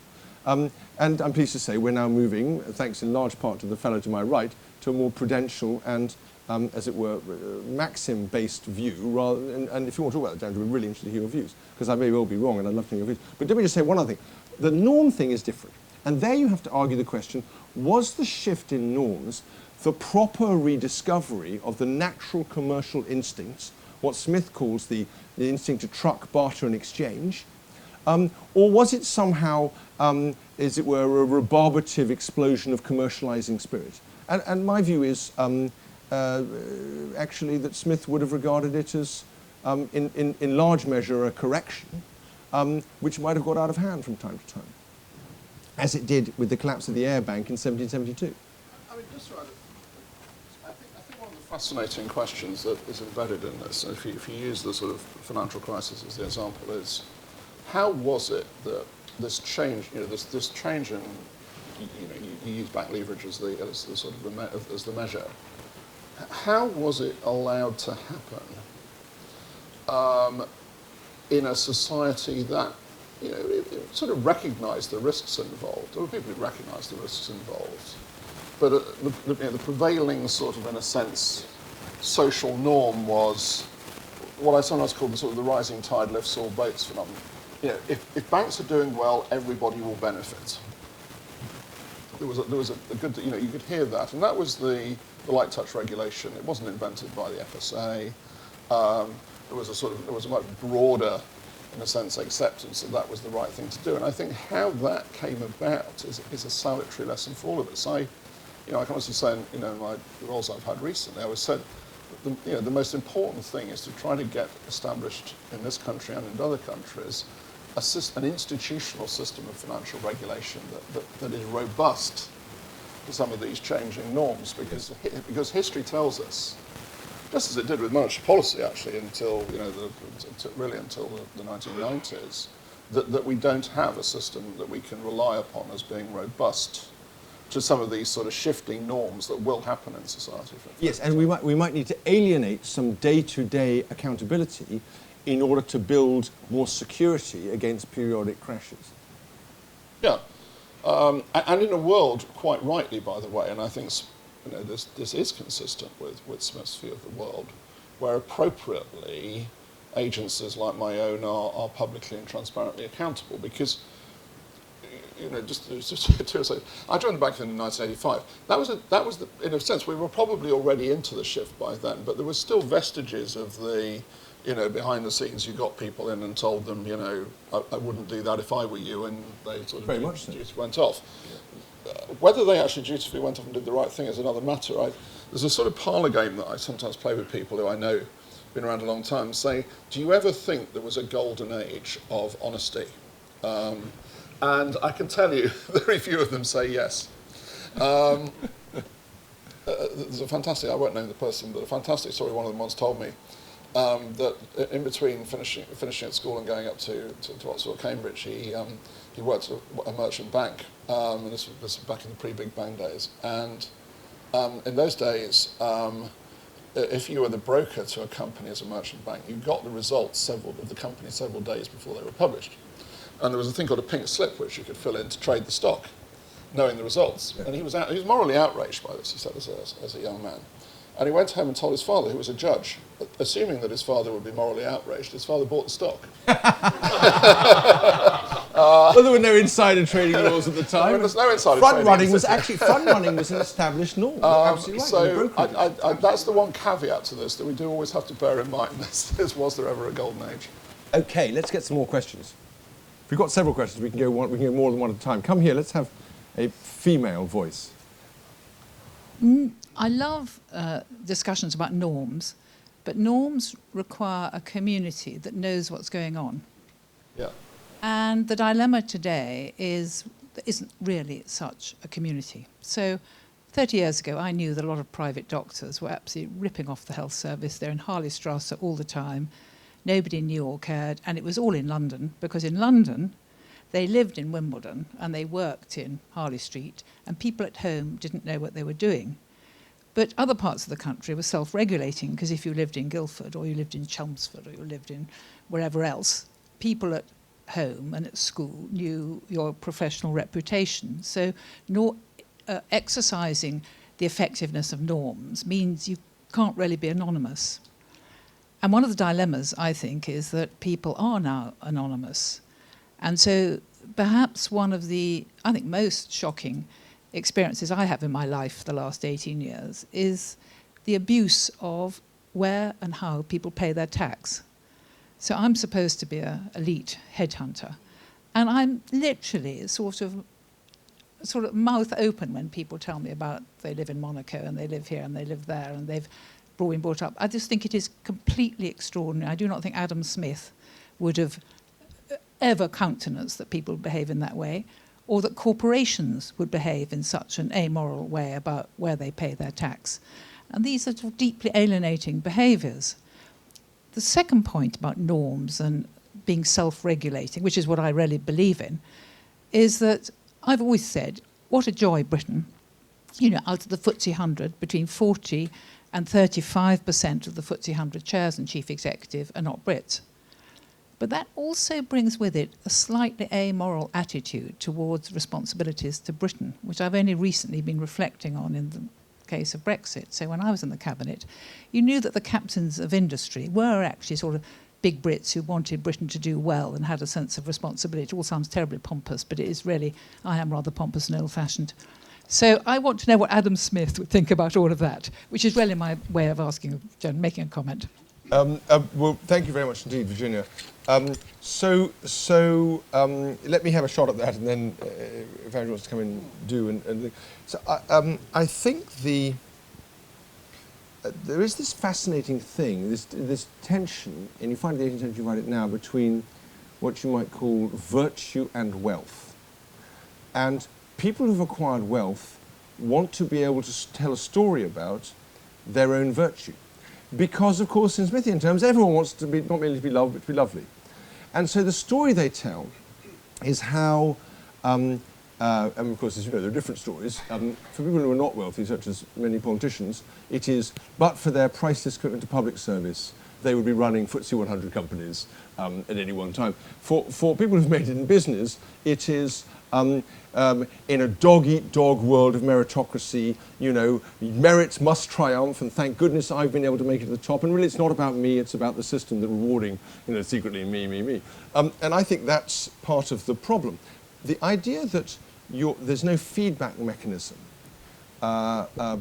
And I'm pleased to say we're now moving, thanks in large part to the fellow to my right, to a more prudential and, as it were, maxim-based view. And if you want to talk about that, Andrew, we're really interested to hear your views, because I may well be wrong, and I'd love to hear your views. But let me just say one other thing. The norm thing is different. And there you have to argue the question, was the shift in norms the proper rediscovery of the natural commercial instincts, what Smith calls the instinct to truck, barter, and exchange, or was it somehow, as it were, a rebarbative explosion of commercializing spirit? And my view is actually that Smith would have regarded it as, in large measure, a correction, which might have got out of hand from time to time, as it did with the collapse of the air bank in 1772. I mean, just right. I think one of the fascinating questions that is embedded in this, and if you use the sort of financial crisis as the example, is how was it that this change, this change in, you use bank leverage as the sort of as the measure. How was it allowed to happen in a society that, it sort of recognised the risks involved? There were people who recognised the risks involved, but the prevailing sort of, in a sense, social norm was what I sometimes call the sort of the rising tide lifts all boats phenomenon. If banks are doing well, everybody will benefit. There was a good, you could hear that, and that was the light touch regulation. It wasn't invented by the FSA. There was a much broader, in a sense, acceptance that was the right thing to do. And I think how that came about is a salutary lesson for all of us. I can honestly say, in my the roles I've had recently, I always said, the most important thing is to try to get established in this country and in other countries an institutional system of financial regulation that is robust to some of these changing norms, because history tells us, just as it did with monetary policy actually until the 1990s, that we don't have a system that we can rely upon as being robust to some of these sort of shifting norms that will happen in society. Yes, and we might need to alienate some day-to-day accountability in order to build more security against periodic crashes. Yeah, and in a world, quite rightly, by the way, and I think this is consistent with Smith's view of the world, where appropriately agencies like my own are publicly and transparently accountable, because just to say, I joined the bank in 1985. That was in a sense, we were probably already into the shift by then, but there was still vestiges of the, behind the scenes, you got people in and told them, I wouldn't do that if I were you, and they sort of very much so. Went off. Whether they actually dutifully went off and did the right thing is another matter. There's a sort of parlour game that I sometimes play with people who I know have been around a long time, say, do you ever think there was a golden age of honesty? And I can tell you, very few of them say yes. There's a fantastic, I won't name the person, but a fantastic story one of them once told me, that in between finishing at school and going up to Oxford or Cambridge, he worked at a merchant bank, and this was back in the pre-Big Bang days. And in those days, if you were the broker to a company as a merchant bank, you got the results of the company several days before they were published. And there was a thing called a pink slip which you could fill in to trade the stock, knowing the results. Yeah. And he was morally outraged by this, he said, as a young man. And he went home and told his father, who was a judge, assuming that his father would be morally outraged. His father bought the stock. Well, there were no insider trading laws at the time. There was no insider front running was an established norm. Absolutely right. So that's the one caveat to this that we do always have to bear in mind. Was there ever a golden age? Okay, let's get some more questions. If we've got several questions, we can go more than one at a time. Come here, let's have a female voice. I love discussions about norms, but norms require a community that knows what's going on. Yeah. And the dilemma today is there isn't really such a community. So 30 years ago, I knew that a lot of private doctors were absolutely ripping off the health service. They're in Harley-Strasse all the time. Nobody knew or cared, and it was all in London, because in London, they lived in Wimbledon and they worked in Harley Street, and people at home didn't know what they were doing. But other parts of the country were self-regulating, because if you lived in Guildford or you lived in Chelmsford or you lived in wherever else, people at home and at school knew your professional reputation. So exercising the effectiveness of norms means you can't really be anonymous. And one of the dilemmas, I think, is that people are now anonymous. And so perhaps one of the, I think, most shocking experiences I have in my life the last 18 years is the abuse of where and how people pay their tax. So I'm supposed to be an elite headhunter, and I'm literally sort of mouth open when people tell me about they live in Monaco and they live here and they live there and they've been brought up. I just think it is completely extraordinary. I do not think Adam Smith would have ever countenance that people behave in that way, or that corporations would behave in such an amoral way about where they pay their tax. And these are sort of deeply alienating behaviours. The second point about norms and being self-regulating, which is what I really believe in, is that I've always said, what a joy Britain, you know, out of the FTSE 100, between 40 and 35% of the FTSE 100 chairs and chief executive are not Brits. But that also brings with it a slightly amoral attitude towards responsibilities to Britain, which I've only recently been reflecting on in the case of Brexit. So when I was in the cabinet, you knew that the captains of industry were actually sort of big Brits who wanted Britain to do well and had a sense of responsibility. It all sounds terribly pompous, but it is really, I am rather pompous and old-fashioned. So I want to know what Adam Smith would think about all of that, which is really my way of making a comment. Well, thank you very much indeed, Virginia. Let me have a shot at that, and then if anyone wants to come in, do. I think there is this fascinating thing, this tension, and you find the 18th century right now, between what you might call virtue and wealth. And people who've acquired wealth want to be able to tell a story about their own virtue. Because, of course, in Smithian terms, everyone wants to be, not merely to be loved, but to be lovely. And so the story they tell is how, and of course, as you know, there are different stories. For people who are not wealthy, such as many politicians, it is, but for their priceless commitment to public service, they would be running FTSE 100 companies at any one time. For people who've made it in business, it is in a dog-eat-dog world of meritocracy, you know, merit must triumph, and thank goodness I've been able to make it to the top. And really, it's not about me; it's about the system that rewarding, you know, secretly me. And I think that's part of the problem. The idea that there's no feedback mechanism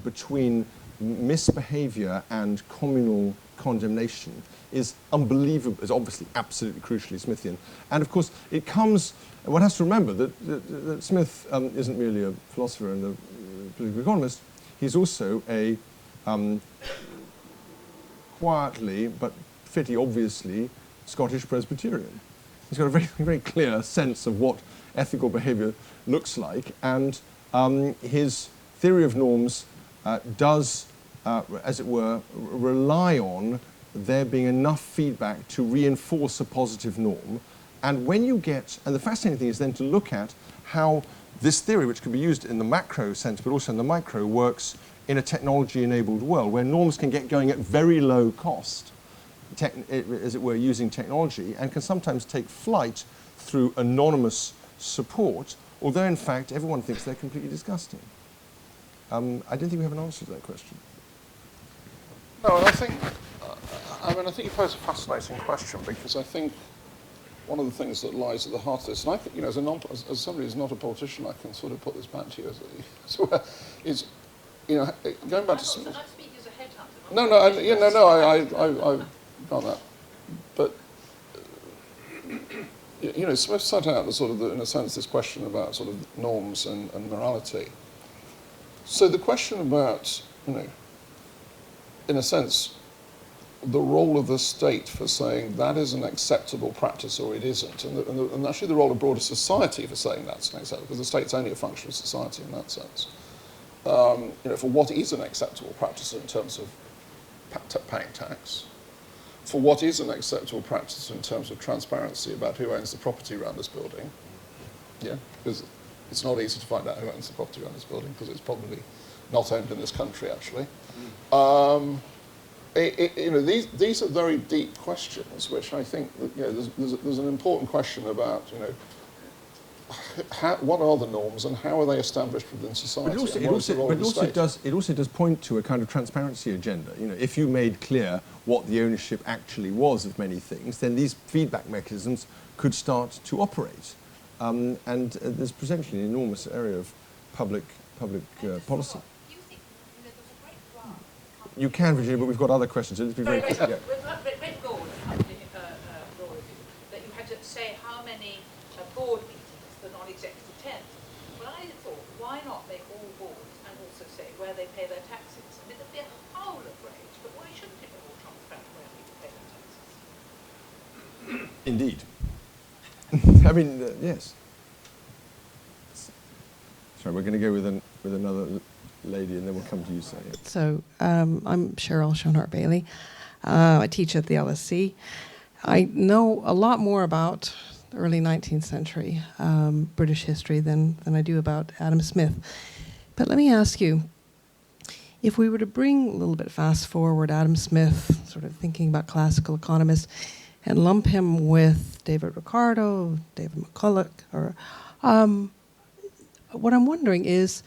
between misbehaviour and communal condemnation is unbelievable. It's obviously absolutely crucially Smithian. And of course, it comes. One has to remember that Smith isn't merely a philosopher and a political economist. He's also a quietly but pretty obviously Scottish Presbyterian. He's got a very, very clear sense of what ethical behaviour looks like, and his theory of norms does, as it were, rely on there being enough feedback to reinforce a positive norm. And when you get, and the fascinating thing is then to look at how this theory, which can be used in the macro sense, but also in the micro, works in a technology-enabled world where norms can get going at very low cost, as it were, using technology, and can sometimes take flight through anonymous support, although in fact everyone thinks they're completely disgusting. I don't think we have an answer to that question. No, and I think you pose a fascinating question, because I think one of the things that lies at the heart of this, and I think, you know, as somebody who's not a politician, I can sort of put this back to you, is, you know, going back to... I'm speaking as a headhunter. I got that. But, you know, Smith set out in a sense, this question about sort of norms and morality. So the question about, you know, in a sense, the role of the state for saying that is an acceptable practice or it isn't, and actually the role of broader society for saying that's an acceptable, because the state's only a function of society in that sense. You know, for what is an acceptable practice in terms of paying tax, for what is an acceptable practice in terms of transparency about who owns the property around this building, yeah, because it's not easy to find out who owns the property around this building, because it's probably not owned in this country, actually. You know, these are very deep questions, which I think, you know, there's an important question about, you know, what are the norms and how are they established within society? But it also does point to a kind of transparency agenda. You know, if you made clear what the ownership actually was of many things, then these feedback mechanisms could start to operate. And there's potentially an enormous area of public policy. You can, Virginia, but we've got other questions, so let's be very quick. Yeah. Red Gold, that you had to say how many board meetings the non-executive attend. But I thought, why not make all boards and also say where they pay their taxes? I mean, there'd be a whole of rage, but why shouldn't it be more transparent where people pay their taxes? Indeed. I mean, yes. Sorry, we're going to go with another lady, and then we'll come to you, Sally. So I'm Cheryl Schoenhart Bailey. I teach at the LSE. I know a lot more about the early 19th century British history than I do about Adam Smith. But let me ask you, if we were to bring a little bit fast forward Adam Smith, sort of thinking about classical economists, and lump him with David Ricardo, David McCulloch, or what I'm wondering is,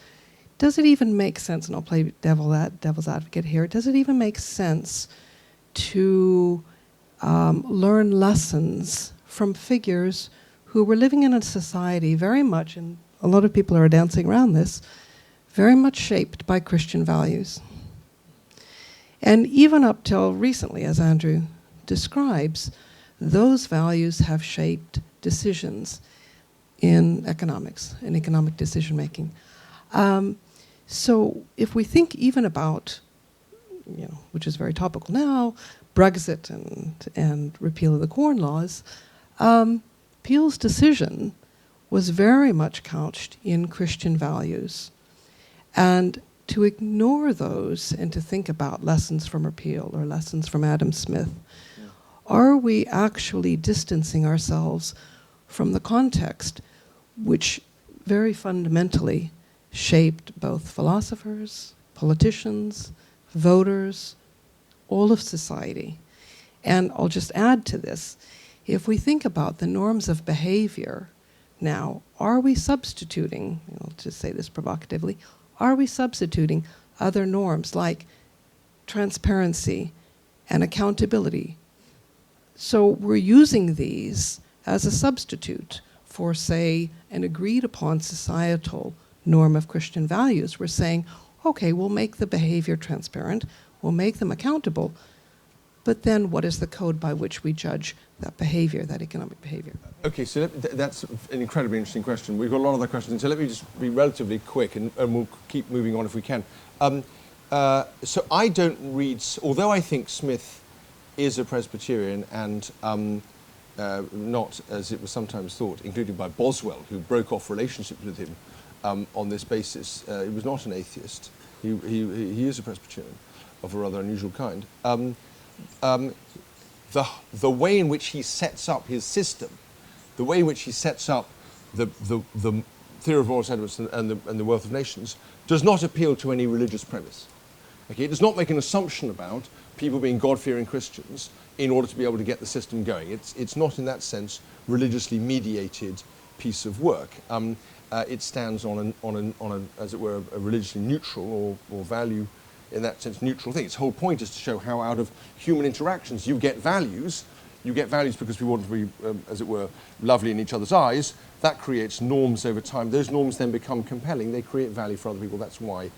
does it even make sense, and I'll play devil's advocate here, does it even make sense to learn lessons from figures who were living in a society very much, and a lot of people are dancing around this, very much shaped by Christian values? And even up till recently, as Andrew describes, those values have shaped decisions in economics, in economic decision making. So if we think even about, which is very topical now, Brexit and repeal of the Corn Laws, Peel's decision was very much couched in Christian values. And to ignore those and to think about lessons from repeal or lessons from Adam Smith, are we actually distancing ourselves from the context which very fundamentally shaped both philosophers, politicians, voters, all of society? And I'll just add to this, if we think about the norms of behavior now, are we substituting, to say this provocatively, are we substituting other norms like transparency and accountability? So we're using these as a substitute for, say, an agreed upon societal norm of Christian values. We're saying, okay, we'll make the behavior transparent, we'll make them accountable, but then what is the code by which we judge that behavior, that economic behavior? Okay, so that's an incredibly interesting question. We've got a lot of other questions, so let me just be relatively quick, and we'll keep moving on if we can. So I don't read, although I think Smith is a Presbyterian and not, as it was sometimes thought, including by Boswell, who broke off relationships with him on this basis. He was not an atheist. He is a Presbyterian of a rather unusual kind. The way in which he sets up his system, the way in which he sets up the theory of moral sentiments and the wealth of nations, does not appeal to any religious premise. Okay, it does not make an assumption about people being God-fearing Christians in order to be able to get the system going. It's not, in that sense, religiously mediated piece of work. It stands on an, as it were, a religiously neutral or value, in that sense, neutral thing. Its whole point is to show how out of human interactions you get values. You get values because we want to be, as it were, lovely in each other's eyes. That creates norms over time. Those norms then become compelling. They create value for other people. That's why,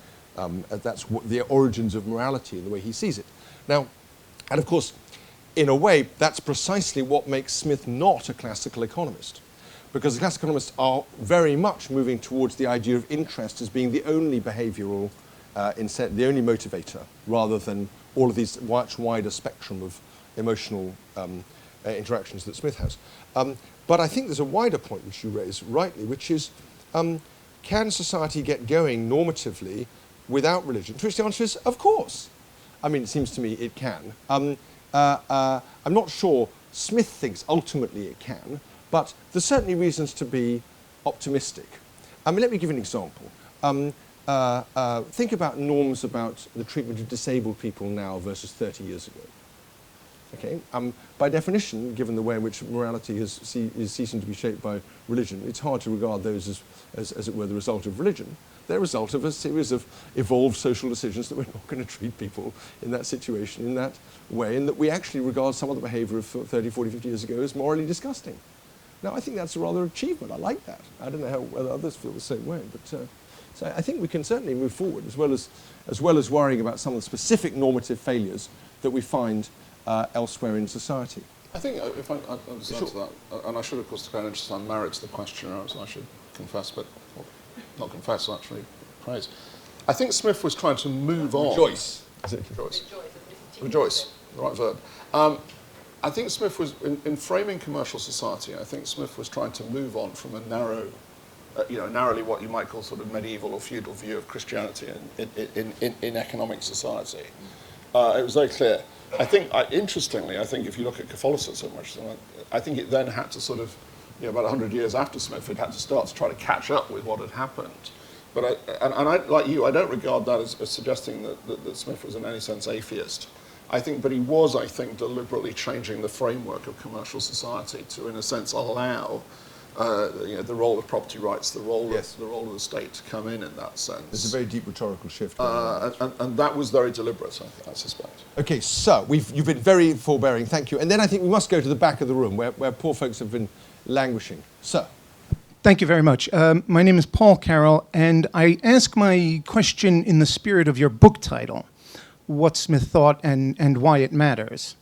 that's what the origins of morality and the way he sees it. Now, and of course, in a way, that's precisely what makes Smith not a classical economist. Because the classical economists are very much moving towards the idea of interest as being the only behavioural the only motivator, rather than all of these much wider spectrum of emotional interactions that Smith has. But I think there's a wider point which you raise rightly, which is, can society get going normatively without religion? To which the answer is, of course. I mean, it seems to me it can. I'm not sure Smith thinks ultimately it can, but there's certainly reasons to be optimistic. I mean, let me give you an example. Think about norms about the treatment of disabled people now versus 30 years ago. Okay? By definition, given the way in which morality is ceasing to be shaped by religion, it's hard to regard those as it were, the result of religion. They're a result of a series of evolved social decisions that we're not going to treat people in that situation in that way, and that we actually regard some of the behaviour of 30, 40, 50 years ago as morally disgusting. Now, I think that's a rather achievement. I like that. I don't know whether others feel the same way, but so I think we can certainly move forward, as well as worrying about some of the specific normative failures that we find elsewhere in society. I think if I just answer that, and I should of course declare an interest, I'm married to the questioner, so I should confess, but well, not confess, actually praise. I think Smith was trying to move on. Rejoice. Rejoice. Rejoice, the right verb. I think Smith was, in framing commercial society, I think Smith was trying to move on from a narrow, narrowly what you might call sort of medieval or feudal view of Christianity in economic society. It was very clear. I think, interestingly, I think if you look at Catholicism, I think it then had to sort of, about 100 years after Smith, it had to start to try to catch up with what had happened. But I, like you, I don't regard that as suggesting that Smith was in any sense atheist. But he was, I think, deliberately changing the framework of commercial society to, in a sense, allow the role of property rights, the role of the state to come in that sense. There's a very deep rhetorical shift. And that was very deliberate, I suspect. Okay, so you've been very forbearing, thank you. And then I think we must go to the back of the room where poor folks have been languishing. Sir. Thank you very much. My name is Paul Carroll, and I ask my question in the spirit of your book title, What Smith Thought and Why It Matters.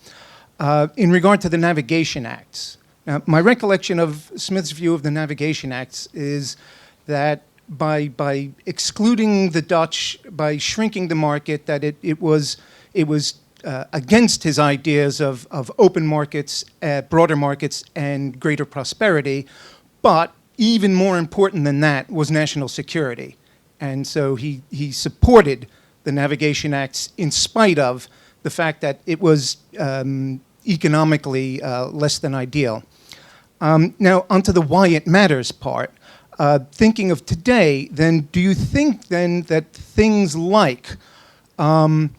In regard to the Navigation Acts, now, my recollection of Smith's view of the Navigation Acts is that by excluding the Dutch, by shrinking the market, that it was against his ideas of open markets, broader markets, and greater prosperity. But even more important than that was national security. And so he supported the Navigation Acts in spite of the fact that it was economically less than ideal. Now, onto the why it matters part. Thinking of today, then, do you think then that things like the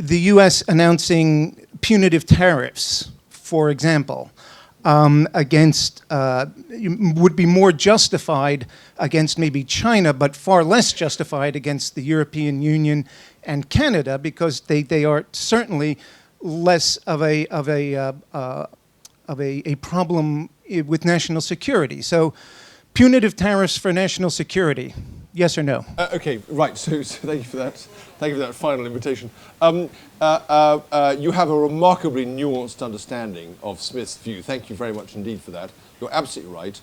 U.S. announcing punitive tariffs, for example, against would be more justified against maybe China, but far less justified against the European Union and Canada, because they are certainly less of a problem with national security. So, punitive tariffs for national security, yes or no? Okay, right. So thank you for that. Thank you for that final invitation. You have a remarkably nuanced understanding of Smith's view. Thank you very much indeed for that. You're absolutely right.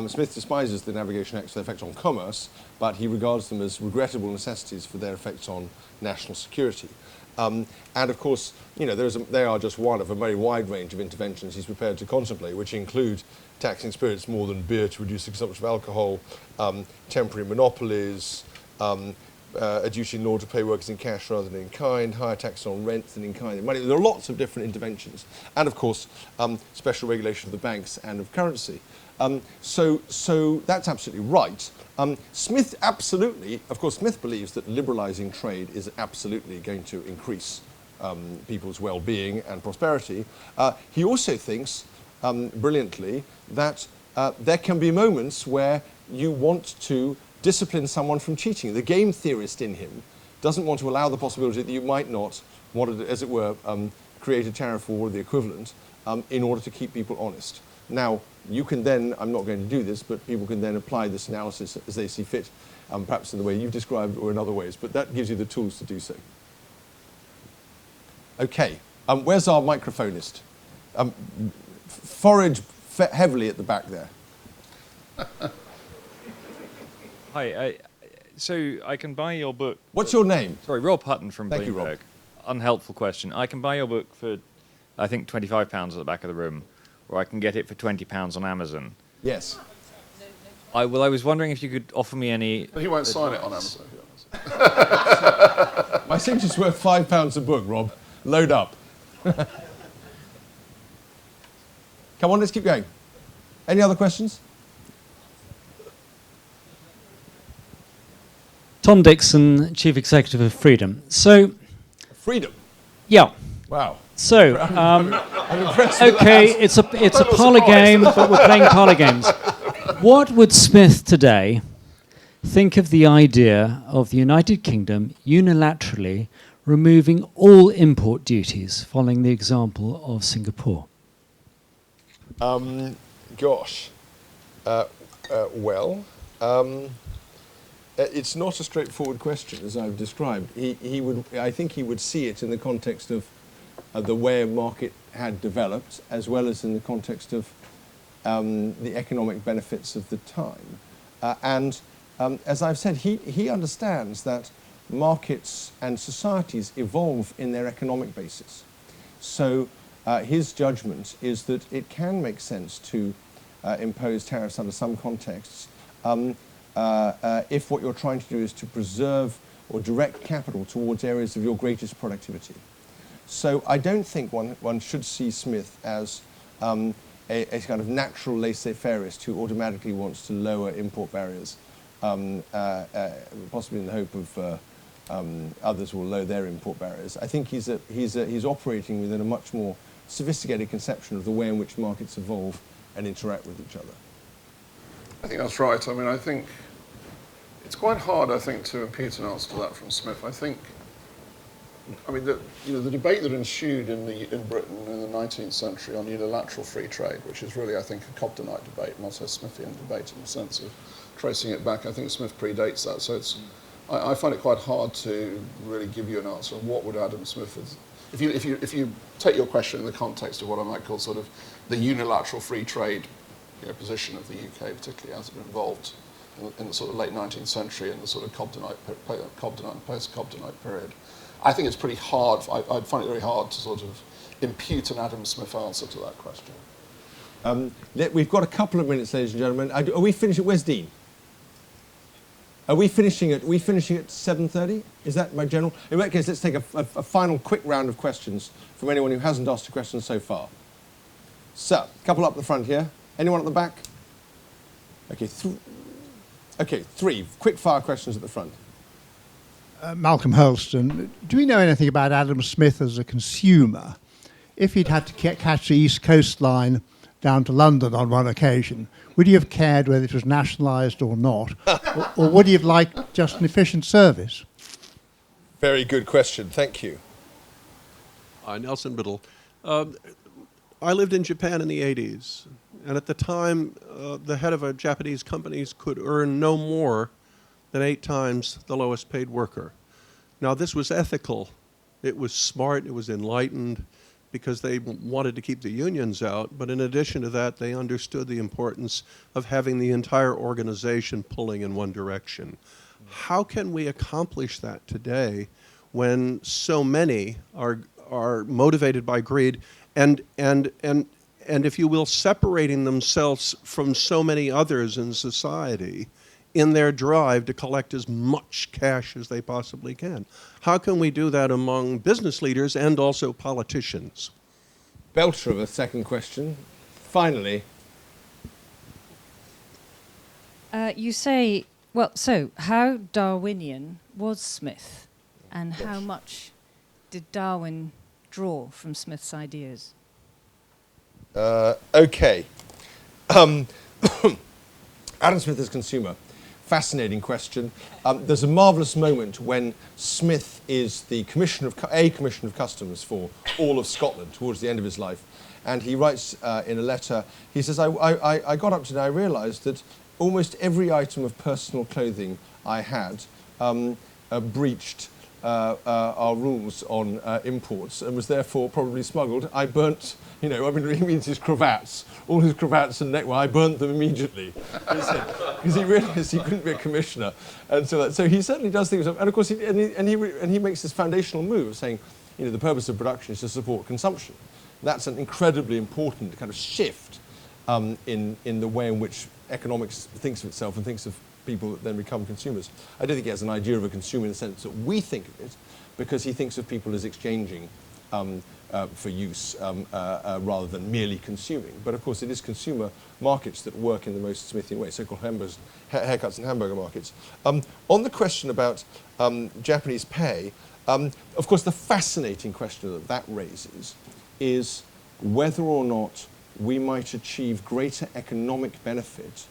Smith despises the Navigation Acts for their effects on commerce, but he regards them as regrettable necessities for their effects on national security. And of course, they are just one of a very wide range of interventions he's prepared to contemplate, which include taxing spirits more than beer to reduce the consumption of alcohol, temporary monopolies, a duty in law to pay workers in cash rather than in kind, higher tax on rent than in kind. Money. There are lots of different interventions. And of course, special regulation of the banks and of currency. So that's absolutely right. Smith absolutely, of course, Smith believes that liberalising trade is absolutely going to increase people's well-being and prosperity. He also thinks, brilliantly, that there can be moments where you want to discipline someone from cheating. The game theorist in him doesn't want to allow the possibility that you might not want to, as it were, create a tariff or the equivalent in order to keep people honest. Now, you can then, I'm not going to do this, but people can then apply this analysis as they see fit, perhaps in the way you've described or in other ways, but that gives you the tools to do so. Okay, where's our microphonist? Forage heavily at the back there. Hi, so I can buy your book. What's your name? Sorry, Rob Hutton from Thank Bloomberg. you, Rob. Unhelpful question. I can buy your book for, I think, £25 at the back of the room, or I can get it for £20 on Amazon. Yes. I was wondering if you could offer me any... He won't sign it on Amazon. My signature's worth £5 a book, Rob. Load up. Come on, let's keep going. Any other questions? Tom Dixon, Chief Executive of Freedom. So, Freedom? Yeah. Wow. So, I'm impressed with okay, that. it's a parlour game, but we're playing parlour games. What would Smith today think of the idea of the United Kingdom unilaterally removing all import duties, following the example of Singapore? Gosh. It's not a straightforward question, as I've described. I think he would see it in the context of the way a market had developed, as well as in the context of the economic benefits of the time. As I've said, he understands that markets and societies evolve in their economic basis. So his judgment is that it can make sense to impose tariffs under some contexts if what you're trying to do is to preserve or direct capital towards areas of your greatest productivity. So I don't think one should see Smith as a kind of natural laissez-fairist who automatically wants to lower import barriers, possibly in the hope of others will lower their import barriers. I think he's operating within a much more sophisticated conception of the way in which markets evolve and interact with each other. I think that's right. I mean, I think it's quite hard, I think, to impute an answer to that from Smith. The debate that ensued in Britain in the 19th century on unilateral free trade, which is really, I think, a Cobdenite debate, not a Smithian debate in the sense of tracing it back. I think Smith predates that, so I find it quite hard to really give you an answer on what would Adam Smith have. If you take your question in the context of what I might call sort of the unilateral free trade position of the UK, particularly as it evolved in the sort of late 19th century and the sort of Cobdenite and post-Cobdenite period, I think it's pretty hard. I'd find it very hard to sort of impute an Adam Smith answer to that question. We've got a couple of minutes, ladies and gentlemen. Are we finishing? Where's Dean? Are we finishing at 7:30? Is that my general? In that case, let's take a final quick round of questions from anyone who hasn't asked a question so far. So, a couple up the front here. Anyone at the back? Okay, three quick fire questions at the front. Malcolm Hurlston, do we know anything about Adam Smith as a consumer? If he'd had to catch the East Coast line down to London on one occasion, would he have cared whether it was nationalised or not? or would he have liked just an efficient service? Very good question. Thank you. Nelson Biddle. I lived in Japan in the 80s, and at the time, the head of a Japanese company could earn no more than 8 times the lowest paid worker. Now, this was ethical. It was smart. It was enlightened, because they wanted to keep the unions out. But in addition to that, they understood the importance of having the entire organization pulling in one direction. How can we accomplish that today when so many are motivated by greed and if you will, separating themselves from so many others in society in their drive to collect as much cash as they possibly can? How can we do that among business leaders and also politicians? Belcher of a second question. Finally. You say, well, so how Darwinian was Smith, and how much did Darwin draw from Smith's ideas? Okay. Adam Smith as consumer. Fascinating question. There's a marvellous moment when Smith is the commissioner of customs for all of Scotland towards the end of his life, and he writes in a letter, he says, I got up today, I realised that almost every item of personal clothing I had breached our rules on imports and was therefore probably smuggled. I burnt, he means his cravats, all his cravats and neckwear, I burnt them immediately. Because he realised he couldn't be a commissioner. And so he certainly does things, and of course, he makes this foundational move of saying, the purpose of production is to support consumption. That's an incredibly important kind of shift in the way in which economics thinks of itself and thinks of people that then become consumers. I don't think he has an idea of a consumer in the sense that we think of it, because he thinks of people as exchanging for use rather than merely consuming. But of course, it is consumer markets that work in the most Smithian way, so-called haircuts and hamburger markets. On the question about Japanese pay, of course, the fascinating question that raises is whether or not we might achieve greater economic benefit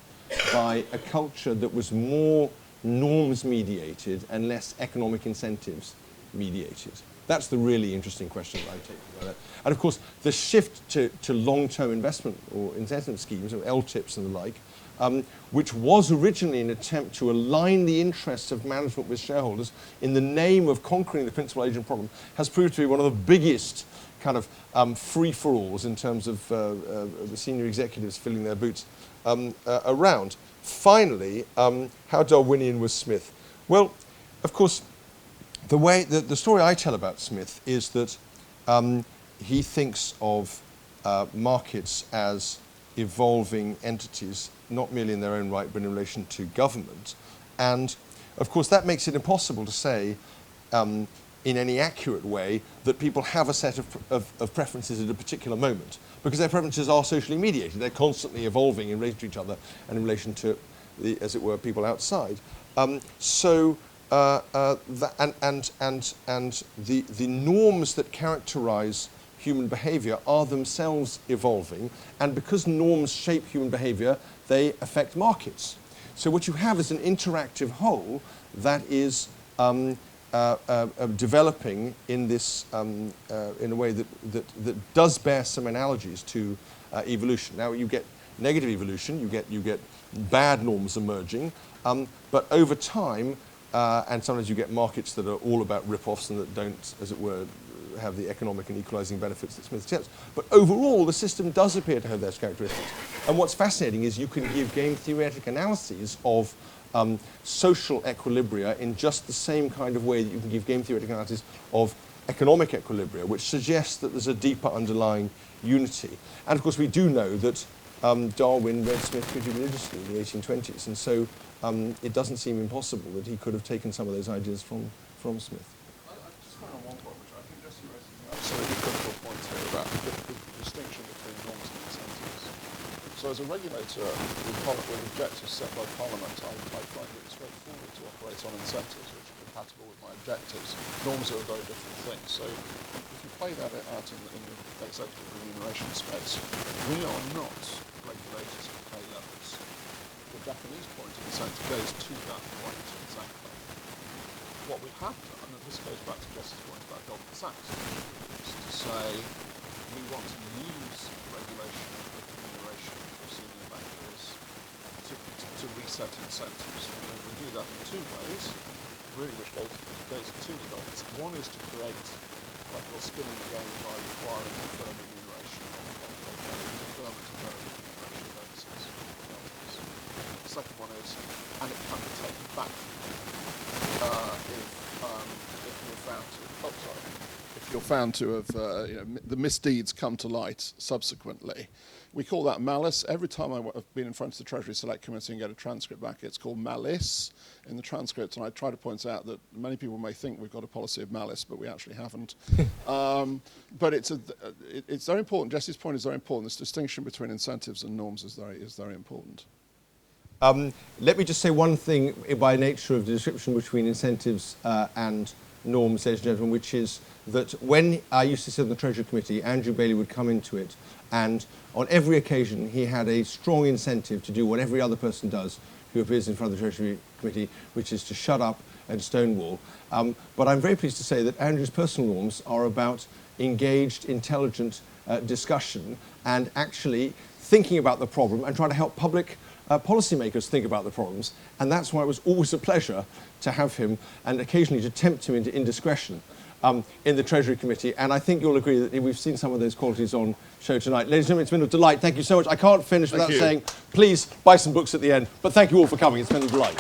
by a culture that was more norms mediated and less economic incentives mediated. That's the really interesting question that I take about it. And of course, the shift to long-term investment or incentive schemes, or LTIPs and the like, which was originally an attempt to align the interests of management with shareholders in the name of conquering the principal agent problem, has proved to be one of the biggest kind of free-for-alls in terms of the senior executives filling their boots around. Finally, how Darwinian was Smith? Well, of course, the story I tell about Smith is that he thinks of markets as evolving entities, not merely in their own right, but in relation to government. And of course, that makes it impossible to say in any accurate way that people have a set of preferences at a particular moment, because their preferences are socially mediated. They're constantly evolving in relation to each other and in relation to, as it were, people outside. The norms that characterize human behavior are themselves evolving, and because norms shape human behavior, they affect markets. So what you have is an interactive whole that is developing in this in a way that does bear some analogies to evolution. Now you get negative evolution, you get bad norms emerging, but over time, and sometimes you get markets that are all about rip-offs and that don't, as it were, have the economic and equalizing benefits that Smith accepts. But overall, the system does appear to have those characteristics. And what's fascinating is you can give game theoretic analyses of social equilibria in just the same kind of way that you can give game theoretic analysis of economic equilibria, which suggests that there's a deeper underlying unity. And of course, we do know that Darwin read Smith pretty religiously in the 1820s, and so it doesn't seem impossible that he could have taken some of those ideas from Smith. I just want on one point, which I think just raised an absolutely critical point here about the distinction between norms and incentives. So as a regulator with objectives set by Parliament, I find it straightforward to operate on incentives which are compatible with my objectives. Norms are a very different thing. So if you play that out in the executive remuneration space, we are not regulators of pay levels. The Japanese point of incentive goes to that point exactly. What we have done, and this goes back to Jess's point about Goldman Sachs, is to say we want to use regulation of remuneration for senior bankers to reset incentives. And we do that in two ways, really, which goes to two results. One is to create what we'll spin in the game by requiring firm remuneration of firm to firm remuneration bonuses. The second one is, and it can be taken back if you're found to have, the misdeeds come to light subsequently. We call that malice. Every time I've been in front of the Treasury Select Committee and get a transcript back, it's called malice in the transcript, and I try to point out that many people may think we've got a policy of malice, but we actually haven't. But it's very important. Jesse's point is very important. This distinction between incentives and norms is very important. Let me just say one thing by nature of the description between incentives and norms, ladies and gentlemen, which is that when I used to sit on the Treasury Committee, Andrew Bailey would come into it, and on every occasion he had a strong incentive to do what every other person does who appears in front of the Treasury Committee, which is to shut up and stonewall. But I'm very pleased to say that Andrew's personal norms are about engaged, intelligent discussion and actually thinking about the problem and trying to help public policymakers think about the problems, and that's why it was always a pleasure to have him and occasionally to tempt him into indiscretion in the Treasury Committee, and I think you'll agree that we've seen some of those qualities on show tonight. Ladies and gentlemen, it's been a delight. Thank you so much. I can't finish without saying, please buy some books at the end, but thank you all for coming. It's been a delight.